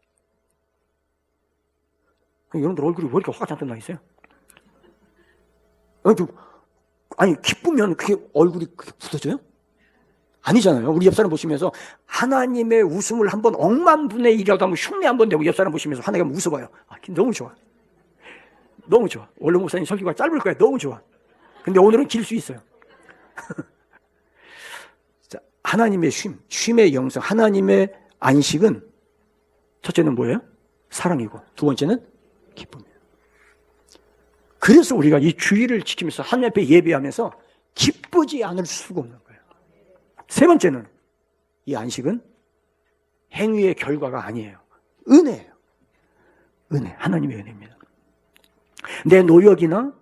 여러분들 얼굴이 왜 이렇게 화가 잔뜩 나 있어요? 아니 기쁘면 그게 얼굴이 그렇게 굳어져요? 아니잖아요. 우리 옆사람 보시면서 하나님의 웃음을 한번 억만 분의 1이라도 한번 흉내 한번 내고 옆사람 보시면서 하나님 웃어봐요. 너무 좋아. 너무 좋아. 원래 목사님 설교가 짧을 거야. 너무 좋아. 근데 오늘은 길 수 있어요. 자, 하나님의 쉼의 영성, 하나님의 안식은 첫째는 뭐예요? 사랑이고 두 번째는 기쁨이에요. 그래서 우리가 이 주의를 지키면서 하나님 앞에 예배하면서 기쁘지 않을 수가 없는 거예요. 세 번째는 이 안식은 행위의 결과가 아니에요. 은혜예요. 은혜, 하나님의 은혜입니다. 내 노력이나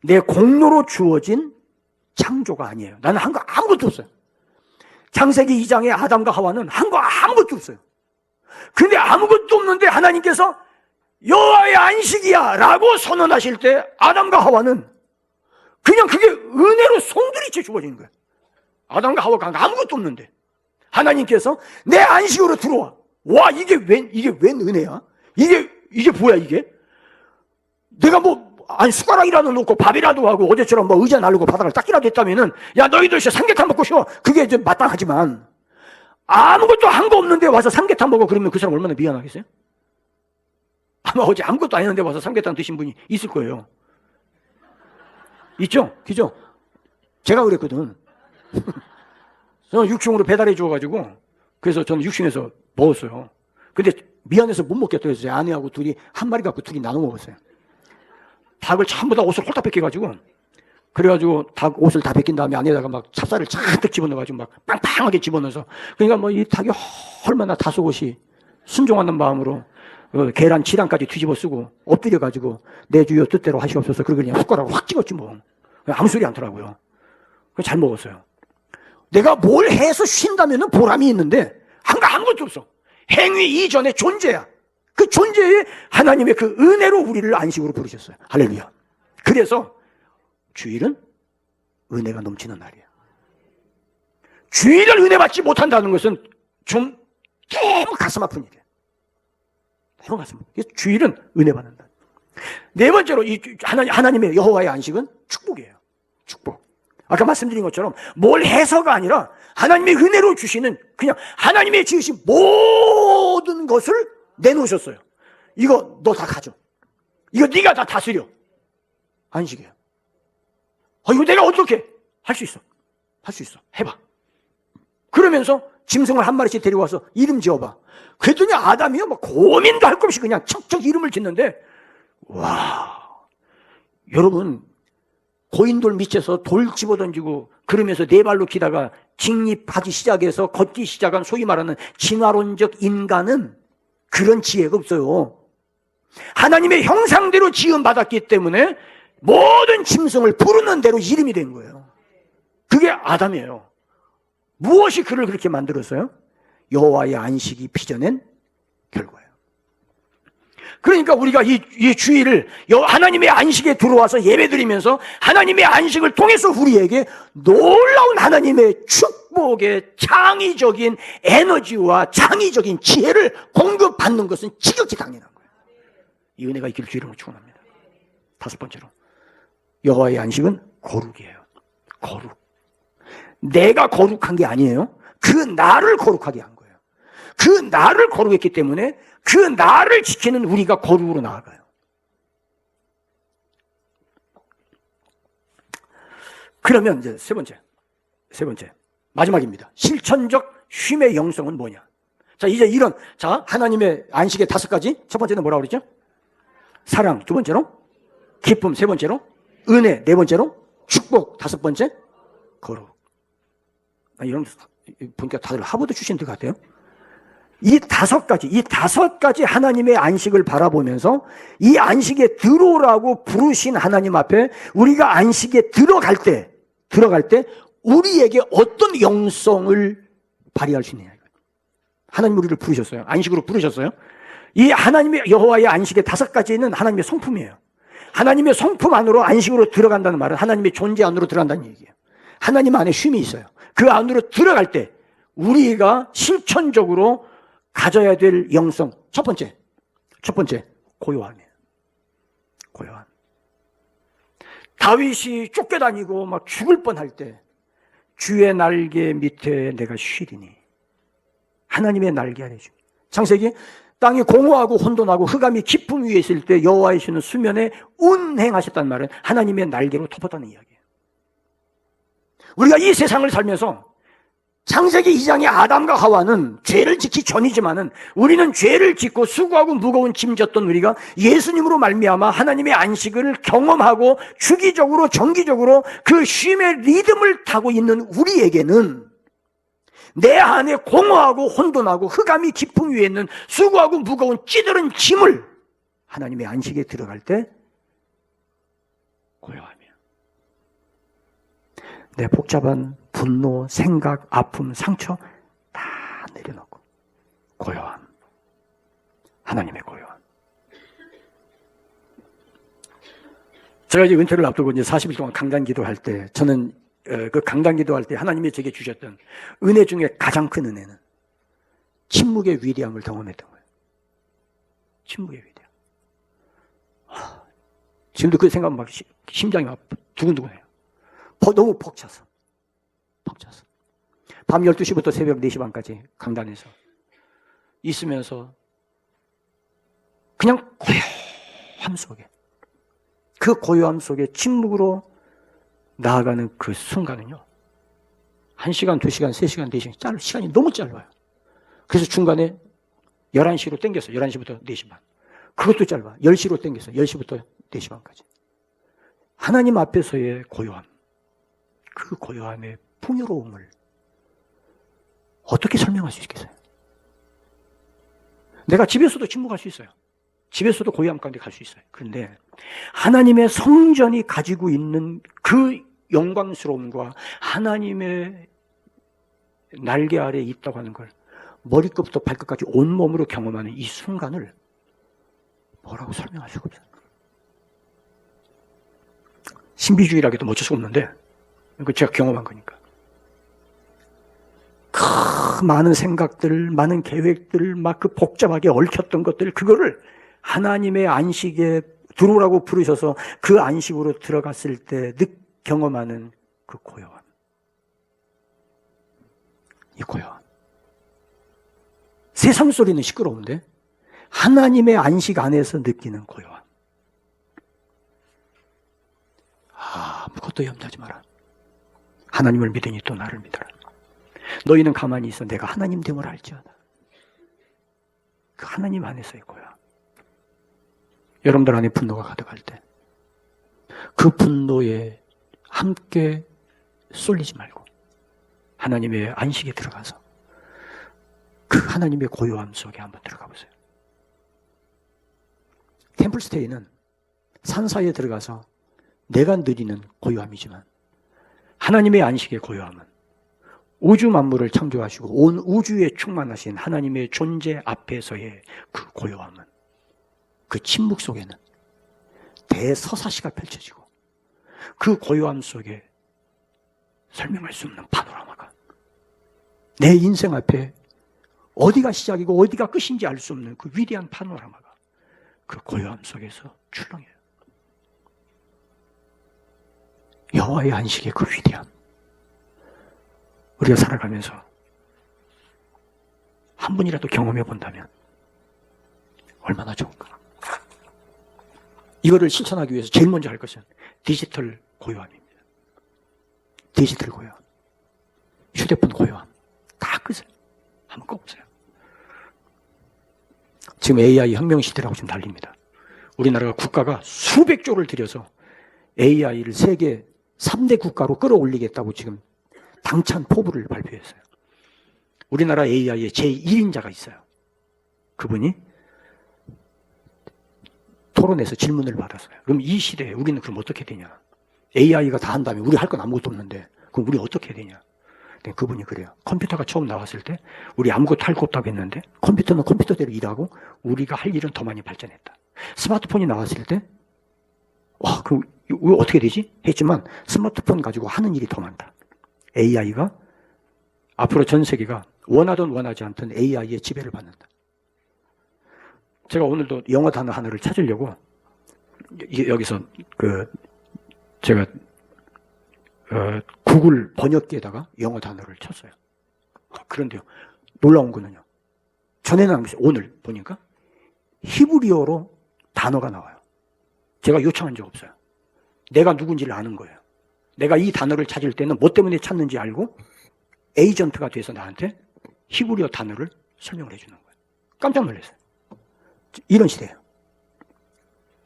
내 공로로 주어진 창조가 아니에요. 나는 한 거 아무것도 없어요. 창세기 2장의 아담과 하와는 한 거 아무것도 없어요. 근데 아무것도 없는데 하나님께서 여호와의 안식이야 라고 선언하실 때 아담과 하와는 그냥 그게 은혜로 송두리째 주어지는 거예요. 아담과 하와가 아무것도 없는데 하나님께서 내 안식으로 들어와. 와, 이게 웬 은혜야? 이게 뭐야 이게? 내가 숟가락이라도 놓고 밥이라도 하고 어제처럼 의자 날르고 바닥을 닦기라도 했다면은 야, 너희들 삼계탕 먹고 쉬어. 그게 이제 마땅하지만 아무것도 한 거 없는데 와서 삼계탕 먹어. 그러면 그 사람 얼마나 미안하겠어요? 아마 어제 아무것도 안 했는데 와서 삼계탕 드신 분이 있을 거예요. 있죠? 그죠? 제가 그랬거든. 저는 육중으로 배달해 주어가지고 그래서 저는 육신에서 먹었어요. 근데 미안해서 못 먹겠다 제 아내하고 둘이 한 마리 갖고 둘이 나눠 먹었어요. 닭을 전부 다 옷을 홀딱 벗겨가지고 그래가지고 닭 옷을 다 벗긴 다음에 안에다가 막 찹쌀을 잔뜩 집어넣어가지고 막 빵빵하게 집어넣어서 그러니까 이 닭이 얼마나 다소곳이 순종하는 마음으로 계란 7단까지 뒤집어 쓰고 엎드려가지고 내 주여 뜻대로 하시옵소서. 그리고 그냥 숟가락을 확 찍었지 뭐. 아무 소리 않더라고요. 잘 먹었어요. 내가 뭘 해서 쉰다면 보람이 있는데 아무것도 없어. 행위 이전의 존재야. 그 존재에 하나님의 그 은혜로 우리를 안식으로 부르셨어요. 할렐루야. 그래서 주일은 은혜가 넘치는 날이에요. 주일을 은혜 받지 못한다는 것은 좀 너무 가슴 아픈 일이에요. 너무 가슴 아픈. 그래서 주일은 은혜 받는다. 네 번째로 이 하나님의 여호와의 안식은 축복이에요. 축복. 아까 말씀드린 것처럼 뭘 해서가 아니라 하나님의 은혜로 주시는, 그냥 하나님의 지으신 모든 것을 내놓으셨어요. 이거 너 다 가져. 이거 네가 다 다스려. 안식이에요. 이거 내가 어떻게 할 수 있어. 할 수 있어. 해봐. 그러면서 짐승을 한 마리씩 데려와서 이름 지어봐. 그랬더니 아담이요, 막 고민도 할 것 없이 그냥 척척 이름을 짓는데, 와, 여러분, 고인돌 밑에서 돌 집어던지고 그러면서 네 발로 기다가 직립하기 시작해서 걷기 시작한 소위 말하는 진화론적 인간은 그런 지혜가 없어요. 하나님의 형상대로 지음받았기 때문에 모든 짐승을 부르는 대로 이름이 된 거예요. 그게 아담이에요. 무엇이 그를 그렇게 만들었어요? 여호와의 안식이 빚어낸 결과예요. 그러니까 우리가 이 주일을 하나님의 안식에 들어와서 예배드리면서 하나님의 안식을 통해서 우리에게 놀라운 하나님의 축복의 창의적인 에너지와 창의적인 지혜를 공급받는 것은 지극히 당연한 거예요. 이 은혜가 있기를 주 이름으로 축원합니다. 다섯 번째로, 여호와의 안식은 거룩이에요. 거룩. 내가 거룩한 게 아니에요. 그 나를 거룩하게 한 거예요. 그 나를 거룩했기 때문에 그 나를 지키는 우리가 거룩으로 나아가요. 그러면 이제 세 번째 마지막입니다. 실천적 쉼의 영성은 뭐냐? 자, 이제 하나님의 안식의 다섯 가지. 첫 번째는 뭐라고 그랬죠? 사랑. 두 번째로 기쁨. 세 번째로 은혜. 네 번째로 축복. 다섯 번째 거룩. 이런 보니까 다들 하버드 출신들 같아요. 이 다섯 가지 하나님의 안식을 바라보면서 이 안식에 들어오라고 부르신 하나님 앞에 우리가 안식에 들어갈 때 우리에게 어떤 영성을 발휘할 수 있느냐. 하나님 우리를 부르셨어요. 안식으로 부르셨어요. 이 하나님의 여호와의 안식의 다섯 가지는 하나님의 성품이에요. 하나님의 성품 안으로 안식으로 들어간다는 말은 하나님의 존재 안으로 들어간다는 얘기예요. 하나님 안에 쉼이 있어요. 그 안으로 들어갈 때 우리가 실천적으로 가져야 될 영성. 첫 번째, 고요함이에요. 고요함. 다윗이 쫓겨다니고 막 죽을 뻔할 때 주의 날개 밑에 내가 쉬리니. 하나님의 날개 아래 쉬. 창세기, 땅이 공허하고 혼돈하고 흑암이 깊음 위에 있을 때 여호와의 신은 수면에 운행하셨다는 말은 하나님의 날개로 덮었다는 이야기예요. 우리가 이 세상을 살면서 창세기 2장의 아담과 하와는 죄를 짓기 전이지만은 우리는 죄를 짓고 수고하고 무거운 짐 졌던 우리가 예수님으로 말미암아 하나님의 안식을 경험하고 주기적으로 정기적으로 그 쉼의 리듬을 타고 있는 우리에게는 내 안에 공허하고 혼돈하고 흑암이 깊음 위에 있는 수고하고 무거운 찌들은 짐을 하나님의 안식에 들어갈 때 고요함이에요. 내 복잡한 분노, 생각, 아픔, 상처 다 내려놓고 고요함. 하나님의 고요함. 제가 이제 은퇴를 앞두고 이제 40일 동안 강단 기도할 때 저는 그 강단 기도할 때 하나님이 제게 주셨던 은혜 중에 가장 큰 은혜는 침묵의 위대함을 경험했던 거예요. 침묵의 위대함. 지금도 그 생각하면 막 심장이 막 두근두근해요. 너무 벅차서. 밤 12시부터 새벽 4시 반까지 강단에서 있으면서 그냥 고요함 속에, 그 고요함 속에 침묵으로 나아가는 그 순간은요, 1시간, 2시간, 3시간, 4시간, 시간이 너무 짧아요. 그래서 중간에 11시로 땡겼어요. 11시부터 4시 반. 그것도 짧아. 10시로 땡겼어요. 10시부터 4시 반까지. 하나님 앞에서의 고요함, 그 고요함의 풍요로움을 어떻게 설명할 수 있겠어요? 내가 집에서도 침묵할 수 있어요. 집에서도 고요함 가운데 갈 수 있어요. 그런데 하나님의 성전이 가지고 있는 그 영광스러움과 하나님의 날개 아래에 있다고 하는 걸 머리끝부터 발끝까지 온몸으로 경험하는 이 순간을 뭐라고 설명할 수가 없어요. 신비주의라고 해도 어쩔 수 없는데, 그 제가 경험한 거니까. 그 많은 생각들, 많은 계획들, 막 그 복잡하게 얽혔던 것들, 그거를 하나님의 안식에 들어오라고 부르셔서 그 안식으로 들어갔을 때 경험하는 그 고요함. 이 고요함. 세상 소리는 시끄러운데 하나님의 안식 안에서 느끼는 고요함. 아무것도 염려하지 마라. 하나님을 믿으니 또 나를 믿어라. 너희는 가만히 있어 내가 하나님 됨을 알지어다. 그 하나님 안에서의 고요함. 여러분들 안에 분노가 가득할 때 그 분노에 함께 쏠리지 말고 하나님의 안식에 들어가서 그 하나님의 고요함 속에 한번 들어가 보세요. 템플스테이는 산사이에 들어가서 내가 누리는 고요함이지만 하나님의 안식의 고요함은 우주 만물을 창조하시고 온 우주에 충만하신 하나님의 존재 앞에서의 그 고요함은 그 침묵 속에는 대서사시가 펼쳐지고 그 고요함 속에 설명할 수 없는 파노라마가 내 인생 앞에 어디가 시작이고 어디가 끝인지 알 수 없는 그 위대한 파노라마가 그 고요함 속에서 출렁해요. 여호와의 안식의 그 위대함, 우리가 살아가면서 한 번이라도 경험해 본다면 얼마나 좋을까. 이거를 실천하기 위해서 제일 먼저 할 것은 디지털 고요함입니다. 디지털 고요함, 휴대폰 고요함 다 끄세요. 한번 꺼보세요. 지금 AI 혁명 시대라고 지금 달립니다. 우리나라가 국가가 수백 조를 들여서 AI를 세계 3대 국가로 끌어올리겠다고 지금 당찬 포부를 발표했어요. 우리나라 AI의 제1인자가 있어요. 그분이 토론에서 질문을 받았어요. 그럼 이 시대에 우리는 그럼 어떻게 되냐? AI가 다 한다면 우리 할 건 아무것도 없는데 그럼 우리 어떻게 해야 되냐? 근데 그분이 그래요. 컴퓨터가 처음 나왔을 때 우리 아무것도 할 거 없다고 했는데 컴퓨터는 컴퓨터대로 일하고 우리가 할 일은 더 많이 발전했다. 스마트폰이 나왔을 때 와, 그럼 이거 어떻게 되지? 했지만 스마트폰 가지고 하는 일이 더 많다. AI가 앞으로 전 세계가 원하든 원하지 않든 AI의 지배를 받는다. 제가 오늘도 영어 단어 하나를 찾으려고 여기서 제가 구글 번역기에다가 영어 단어를 쳤어요. 그런데요, 놀라운 거는요, 전에는 안 계세요. 오늘 보니까 히브리어로 단어가 나와요. 제가 요청한 적 없어요. 내가 누군지를 아는 거예요. 내가 이 단어를 찾을 때는 뭐 때문에 찾는지 알고 에이전트가 돼서 나한테 히브리어 단어를 설명을 해주는 거예요. 깜짝 놀랐어요. 이런 시대예요.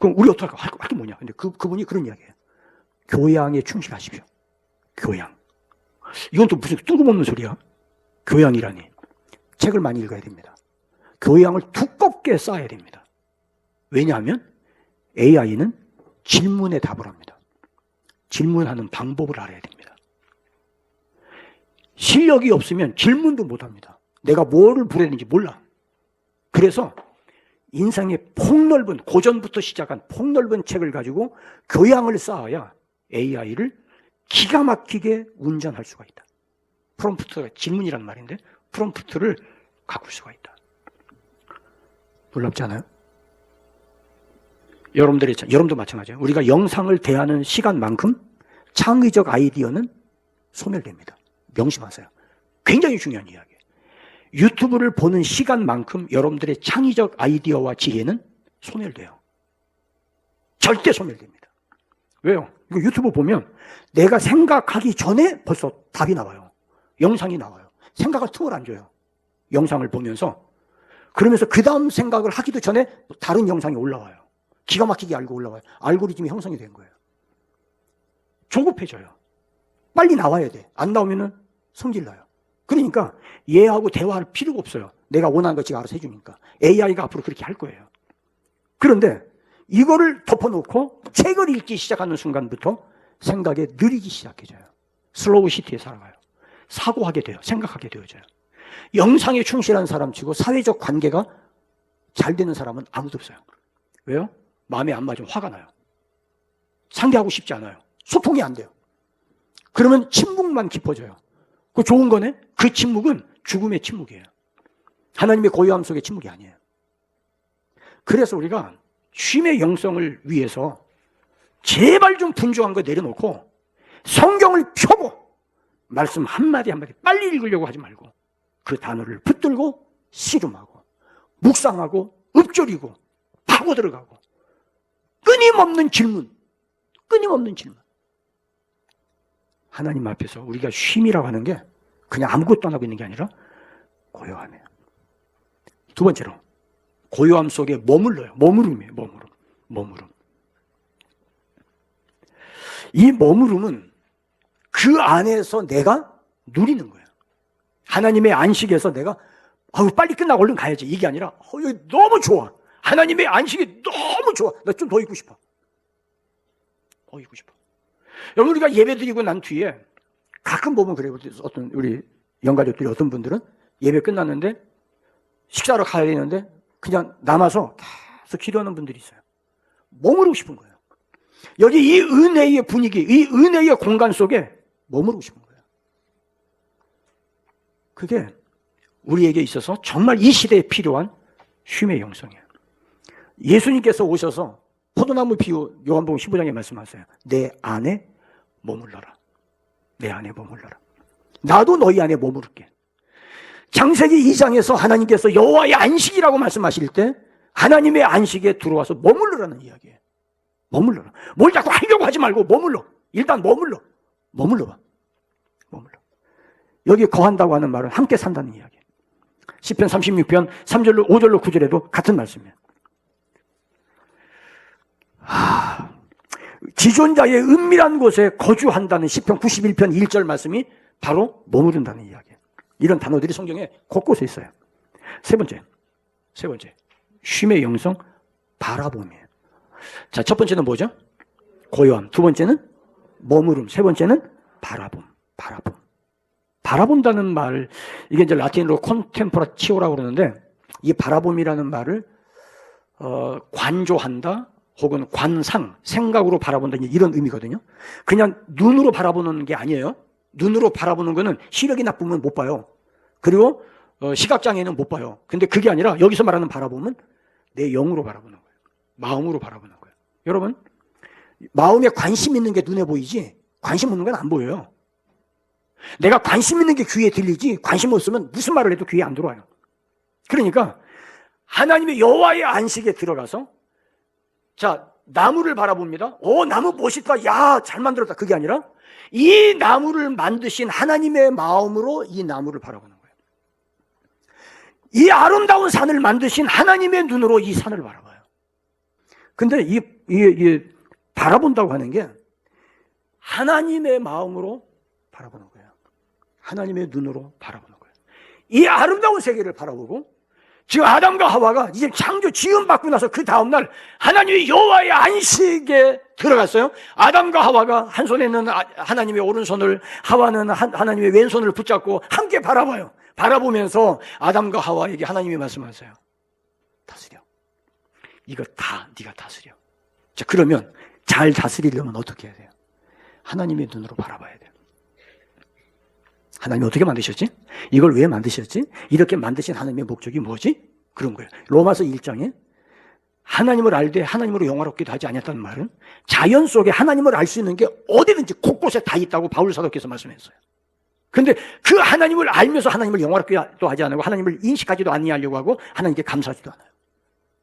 그럼 우리 어떡할까? 할 게 뭐냐? 근데 그분이 그런 이야기예요. 교양에 충실하십시오. 교양. 이건 또 무슨 뜬금없는 소리야? 교양이라니. 책을 많이 읽어야 됩니다. 교양을 두껍게 쌓아야 됩니다. 왜냐하면 AI는 질문에 답을 합니다. 질문하는 방법을 알아야 됩니다. 실력이 없으면 질문도 못 합니다. 내가 뭐를 물어야 되는지 몰라. 그래서 인생의 폭넓은, 고전부터 시작한 폭넓은 책을 가지고 교양을 쌓아야 AI를 기가 막히게 운전할 수가 있다. 프롬프트가 질문이란 말인데 프롬프트를 가꿀 수가 있다. 놀랍지 않아요? 여러분도 마찬가지예요. 우리가 영상을 대하는 시간만큼 창의적 아이디어는 소멸됩니다. 명심하세요. 굉장히 중요한 이야기예요. 유튜브를 보는 시간만큼 여러분들의 창의적 아이디어와 지혜는 소멸돼요. 절대 소멸됩니다. 왜요? 이거 유튜브 보면 내가 생각하기 전에 벌써 답이 나와요. 영상이 나와요. 생각할 틈을 안 줘요. 영상을 보면서. 그러면서 그 다음 생각을 하기도 전에 다른 영상이 올라와요. 기가 막히게 알고 올라와요. 알고리즘이 형성이 된 거예요. 조급해져요. 빨리 나와야 돼. 안 나오면은 성질나요. 그러니까 얘하고 대화할 필요가 없어요. 내가 원하는 거 지가 알아서 해주니까. AI가 앞으로 그렇게 할 거예요. 그런데 이거를 덮어놓고 책을 읽기 시작하는 순간부터 생각에 느리기 시작해져요. 슬로우 시티에 살아가요. 사고하게 돼요. 생각하게 되어져요. 영상에 충실한 사람치고 사회적 관계가 잘 되는 사람은 아무도 없어요. 왜요? 마음에 안 맞으면 화가 나요. 상대하고 싶지 않아요. 소통이 안 돼요. 그러면 침묵만 깊어져요. 그 좋은 거네? 그 침묵은 죽음의 침묵이에요. 하나님의 고요함 속의 침묵이 아니에요. 그래서 우리가 쉼의 영성을 위해서 제발 좀 분주한 거 내려놓고 성경을 펴고 말씀 한마디 한마디 빨리 읽으려고 하지 말고 그 단어를 붙들고 씨름하고 묵상하고 읊조리고 파고 들어가고 끊임없는 질문. 하나님 앞에서 우리가 쉼이라고 하는 게 그냥 아무것도 안 하고 있는 게 아니라 고요함이에요. 두 번째로 고요함 속에 머물러요. 머무름이에요. 머무름. 이 머무름은 그 안에서 내가 누리는 거예요. 하나님의 안식에서 내가 빨리 끝나고 얼른 가야지 이게 아니라 여기 너무 좋아. 하나님의 안식이 너무 좋아. 나 좀 더 있고 싶어. 여러분 우리가 예배 드리고 난 뒤에 가끔 보면 그래요. 어떤 우리 영가족들이 어떤 분들은 예배 끝났는데 식사하러 가야 되는데 그냥 남아서 계속 기도하는 분들이 있어요. 머무르고 싶은 거예요. 여기 이 은혜의 분위기, 이 은혜의 공간 속에 머무르고 싶은 거예요. 그게 우리에게 있어서 정말 이 시대에 필요한 쉼의 영성이에요. 예수님께서 오셔서 포도나무 비유 요한복음 15장에 말씀하세요. 내 안에 머물러라. 내 안에 머물러라. 나도 너희 안에 머무를게. 창세기 2장에서 하나님께서 여호와의 안식이라고 말씀하실 때 하나님의 안식에 들어와서 머물러라는 이야기예요. 머물러라. 뭘 자꾸 하려고 하지 말고 머물러. 일단 머물러. 머물러봐. 여기 거한다고 하는 말은 함께 산다는 이야기예요. 시편 36편 3절로 5절로 9절에도 같은 말씀이에요. 지존자의 은밀한 곳에 거주한다는 시편 91편 1절 말씀이 바로 머무른다는 이야기예요. 이런 단어들이 성경에 곳곳에 있어요. 세 번째, 쉼의 영성 바라봄이에요. 자, 첫 번째는 뭐죠? 고요함. 두 번째는 머무름. 세 번째는 바라봄. 바라본다는 말, 이게 이제 라틴어로 콘템포라치오라고 그러는데, 이 바라봄이라는 말을 관조한다, 혹은 관상, 생각으로 바라본다, 이런 의미거든요. 그냥 눈으로 바라보는 게 아니에요. 눈으로 바라보는 거는 시력이 나쁘면 못 봐요. 그리고 시각장애는 못 봐요. 근데 그게 아니라 여기서 말하는 바라봄은 내 영으로 바라보는 거예요. 마음으로 바라보는 거예요. 여러분, 마음에 관심 있는 게 눈에 보이지 관심 없는 건 안 보여요. 내가 관심 있는 게 귀에 들리지 관심 없으면 무슨 말을 해도 귀에 안 들어와요. 그러니까 하나님의 여호와의 안식에 들어가서 자, 나무를 바라봅니다. 나무 멋있다. 야, 잘 만들었다. 그게 아니라 이 나무를 만드신 하나님의 마음으로 이 나무를 바라보는 거예요. 이 아름다운 산을 만드신 하나님의 눈으로 이 산을 바라봐요. 근데 이 바라본다고 하는 게 하나님의 마음으로 바라보는 거예요. 하나님의 눈으로 바라보는 거예요. 이 아름다운 세계를 바라보고 지금 아담과 하와가 이제 창조 지음받고 나서 그 다음날 하나님의 여호와의 안식에 들어갔어요. 아담과 하와가 한 손에는 하나님의 오른손을, 하와는 하나님의 왼손을 붙잡고 함께 바라봐요. 바라보면서 아담과 하와에게 하나님이 말씀하세요. 다스려. 이거 다 네가 다스려. 자, 그러면 잘 다스리려면 어떻게 해야 돼요? 하나님의 눈으로 바라봐야 돼요. 하나님이 어떻게 만드셨지? 이걸 왜 만드셨지? 이렇게 만드신 하나님의 목적이 뭐지? 그런 거예요. 로마서 1장에 하나님을 알되 하나님으로 영화롭기도 하지 않았다는 말은 자연 속에 하나님을 알 수 있는 게 어디든지 곳곳에 다 있다고 바울 사도께서 말씀했어요. 근데 그 하나님을 알면서 하나님을 영화롭기도 하지 않고 하나님을 인식하지도 아니하려고 하고 하나님께 감사하지도 않아요.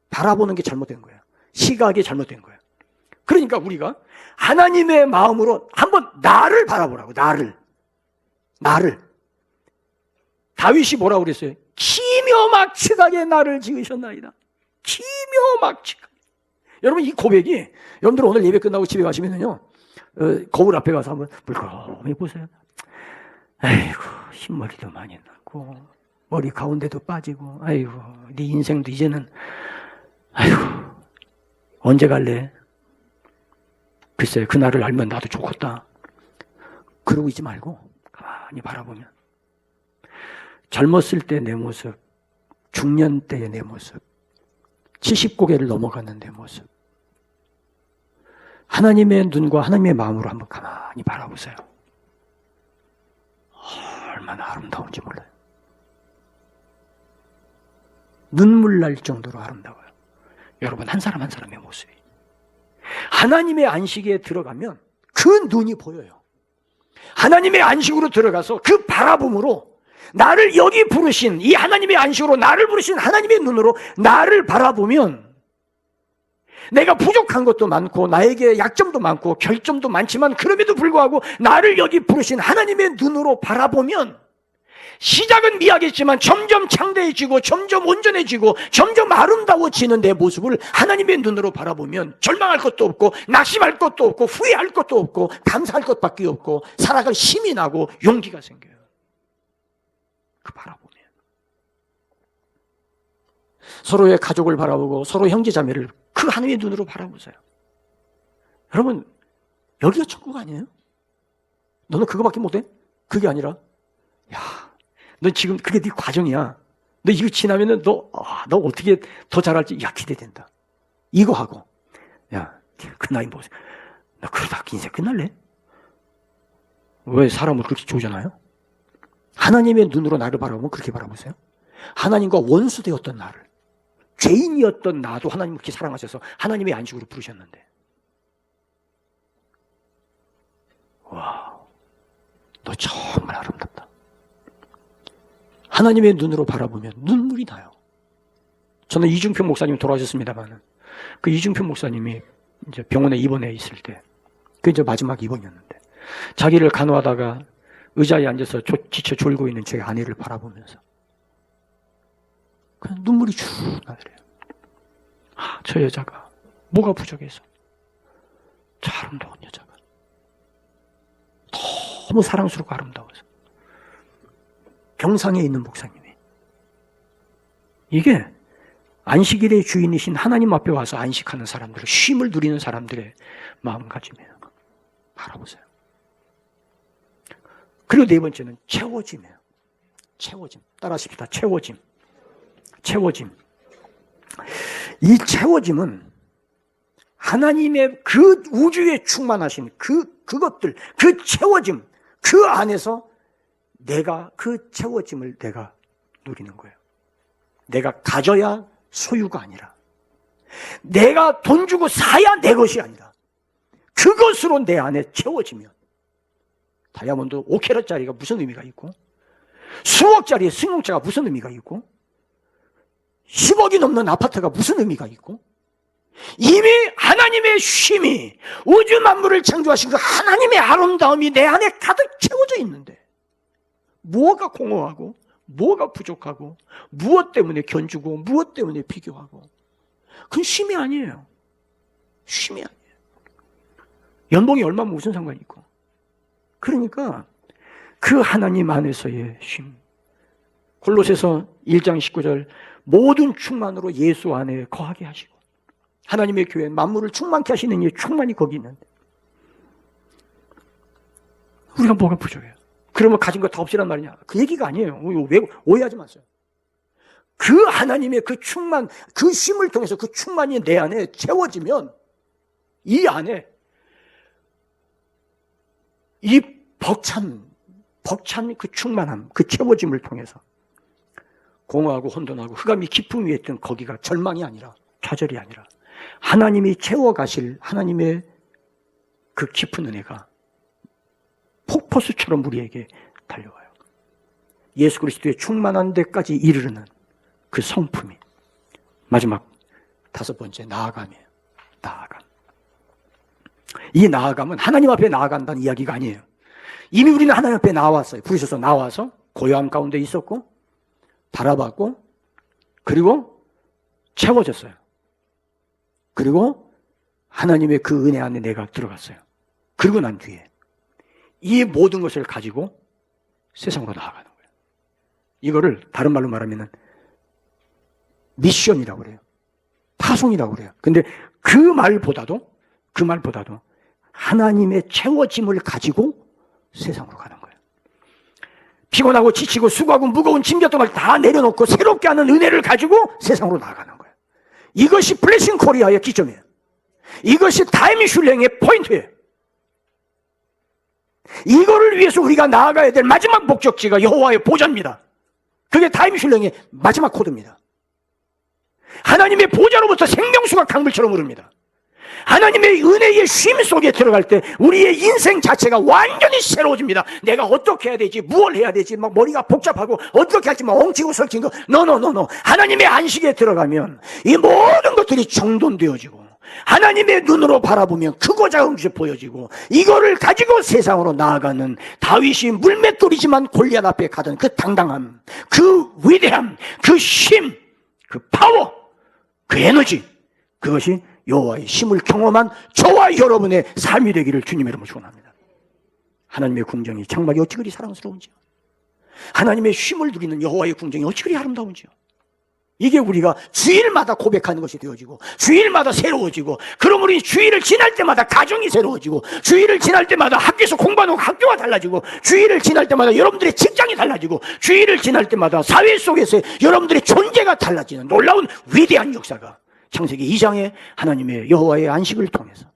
바라보는 게 잘못된 거예요. 시각이 잘못된 거예요. 그러니까 우리가 하나님의 마음으로 한번 나를 바라보라고. 나를. 다윗이 뭐라고 그랬어요? 기묘 막측하게 나를 지으셨나이다. 기묘 막측하게. 여러분, 이 고백이, 여러분들 오늘 예배 끝나고 집에 가시면요, 거울 앞에 가서 한번 물끄러미 보세요. 아이고, 흰머리도 많이 났고, 머리 가운데도 빠지고, 아이고, 네 인생도 이제는, 아이고, 언제 갈래? 글쎄, 그날을 알면 나도 좋겠다. 그러고 있지 말고, 가만히 바라보면 젊었을 때 내 모습, 중년 때의 내 모습, 70고개를 넘어가는 내 모습, 하나님의 눈과 하나님의 마음으로 한번 가만히 바라보세요. 얼마나 아름다운지 몰라요. 눈물 날 정도로 아름다워요. 여러분, 한 사람 한 사람의 모습이. 하나님의 안식에 들어가면 그 눈이 보여요. 하나님의 안식으로 들어가서 그 바라봄으로 나를 여기 부르신 이 하나님의 안식으로 나를 부르신 하나님의 눈으로 나를 바라보면 내가 부족한 것도 많고 나에게 약점도 많고 결점도 많지만 그럼에도 불구하고 나를 여기 부르신 하나님의 눈으로 바라보면 시작은 미약했지만 점점 창대해지고 점점 온전해지고 점점 아름다워지는 내 모습을 하나님의 눈으로 바라보면 절망할 것도 없고 낙심할 것도 없고 후회할 것도 없고 감사할 것밖에 없고 살아갈 힘이 나고 용기가 생겨요. 그 바라보면 서로의 가족을 바라보고 서로 형제자매를 그 하나님의 눈으로 바라보세요. 여러분, 여기가 천국 아니에요? 너는 그거밖에 못해? 그게 아니라 야, 너 지금 그게 네 과정이야. 너 이거 지나면은 너 어떻게 더 잘할지 야 기대된다. 이거 하고 야, 그 나이 보세요. 나 그러다 인생 끝날래? 왜 사람을 그렇게 좋잖아요? 하나님의 눈으로 나를 바라보면 그렇게 바라보세요. 하나님과 원수 되었던 나를, 죄인이었던 나도 하나님 그렇게 사랑하셔서 하나님의 안식으로 부르셨는데, 와, 너 정말 아름답다. 하나님의 눈으로 바라보면 눈물이 나요. 저는 이중평 목사님 돌아가셨습니다만, 그 이중평 목사님이 이제 병원에 입원해 있을 때, 그 이제 마지막 입원이었는데, 자기를 간호하다가 의자에 앉아서 지쳐 졸고 있는 제 아내를 바라보면서 그냥 눈물이 쭉 나더래요. 아, 저 여자가 뭐가 부족해서 저 아름다운 여자가 너무 사랑스럽고 아름다워서. 병상에 있는 목사님이 이게 안식일의 주인이신 하나님 앞에 와서 안식하는 사람들, 쉼을 누리는 사람들의 마음가짐이에요. 바라보세요. 그리고 네 번째는 채워짐이에요. 채워짐. 따라하십시다. 채워짐. 채워짐. 이 채워짐은 하나님의 그 우주에 충만하신 그것들, 그 채워짐, 그 안에서 내가 그 채워짐을 내가 누리는 거예요. 내가 가져야 소유가 아니라, 내가 돈 주고 사야 내 것이 아니라, 그것으로 내 안에 채워지면 다이아몬드 5캐럿짜리가 무슨 의미가 있고, 수억짜리의 승용차가 무슨 의미가 있고, 10억이 넘는 아파트가 무슨 의미가 있고, 이미 하나님의 쉼이, 우주 만물을 창조하신 그 하나님의 아름다움이 내 안에 가득 채워져 있는데, 뭐가 공허하고 뭐가 부족하고 무엇 때문에 견주고 무엇 때문에 비교하고, 그건 쉼이 아니에요. 쉼이 아니에요. 연봉이 얼마면 무슨 상관이 있고. 그러니까 그 하나님 안에서의 쉼. 골로새서 1장 19절, 모든 충만으로 예수 안에 거하게 하시고, 하나님의 교회 만물을 충만케 하시는 이 충만이 거기 있는데 우리가 뭐가 부족해요? 그러면 가진 거 다 없이란 말이냐? 그 얘기가 아니에요. 왜 오해하지 마세요. 그 하나님의 그 충만, 그 쉼을 통해서 그 충만이 내 안에 채워지면 이 안에 이 벅찬 그 충만함, 그 채워짐을 통해서 공허하고 혼돈하고 흑암이 깊음 위에 있던 거기가 절망이 아니라, 좌절이 아니라, 하나님이 채워가실 하나님의 그 깊은 은혜가 폭포수처럼 우리에게 달려와요. 예수 그리스도의 충만한 데까지 이르르는 그 성품이. 마지막 5번째, 나아감이에요. 나아감. 이 나아감은 하나님 앞에 나아간다는 이야기가 아니에요. 이미 우리는 하나님 앞에 나왔어요. 부르셔서 나와서 고요함 가운데 있었고, 바라봤고, 그리고 채워졌어요. 그리고 하나님의 그 은혜 안에 내가 들어갔어요. 그리고 난 뒤에 이 모든 것을 가지고 세상으로 나아가는 거예요. 이거를 다른 말로 말하면 미션이라고 그래요. 파송이라고 그래요. 근데 그 말보다도 하나님의 채워짐을 가지고 세상으로 가는 거예요. 피곤하고 지치고 수고하고 무거운 짐졌던 걸 다 내려놓고 새롭게 하는 은혜를 가지고 세상으로 나아가는 거예요. 이것이 블레싱 코리아의 기점이에요. 이것이 타임슐랭의 포인트예요. 이거를 위해서 우리가 나아가야 될 마지막 목적지가 여호와의 보좌입니다. 그게 타임슐랭의 마지막 코드입니다. 하나님의 보좌로부터 생명수가 강물처럼 흐릅니다. 하나님의 은혜의 쉼 속에 들어갈 때 우리의 인생 자체가 완전히 새로워집니다. 내가 어떻게 해야 되지, 무엇을 해야 되지, 막 머리가 복잡하고 어떻게 할지 막 엉키고 설킨 거, 노노노노. 하나님의 안식에 들어가면 이 모든 것들이 정돈되어지고 하나님의 눈으로 바라보면 크고 작은 것이 보여지고, 이거를 가지고 세상으로 나아가는 다윗이 물맷돌이지만 골리앗 앞에 가던 그 당당함, 그 위대함, 그 쉼, 그 파워, 그 에너지, 그것이 여호와의 힘을 경험한 저와 여러분의 삶이 되기를 주님의 이름으로 축원합니다. 하나님의 궁정이 장막이 어찌 그리 사랑스러운지요. 하나님의 쉼을 누리는 여호와의 궁정이 어찌 그리 아름다운지요. 이게 우리가 주일마다 고백하는 것이 되어지고, 주일마다 새로워지고, 그러므로 이 주일을 지날 때마다 가정이 새로워지고, 주일을 지날 때마다 학교에서 공부하는 학교가 달라지고, 주일을 지날 때마다 여러분들의 직장이 달라지고, 주일을 지날 때마다 사회 속에서 여러분들의 존재가 달라지는 놀라운 위대한 역사가 창세기 2장의 하나님의 여호와의 안식을 통해서,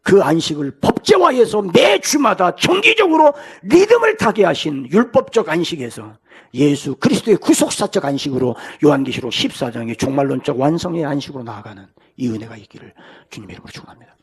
그 안식을 법제화해서 매 주마다 정기적으로 리듬을 타게 하신 율법적 안식에서 예수 그리스도의 구속사적 안식으로 요한계시록 14장의 종말론적 완성의 안식으로 나아가는 이 은혜가 있기를 주님의 이름으로 축원합니다.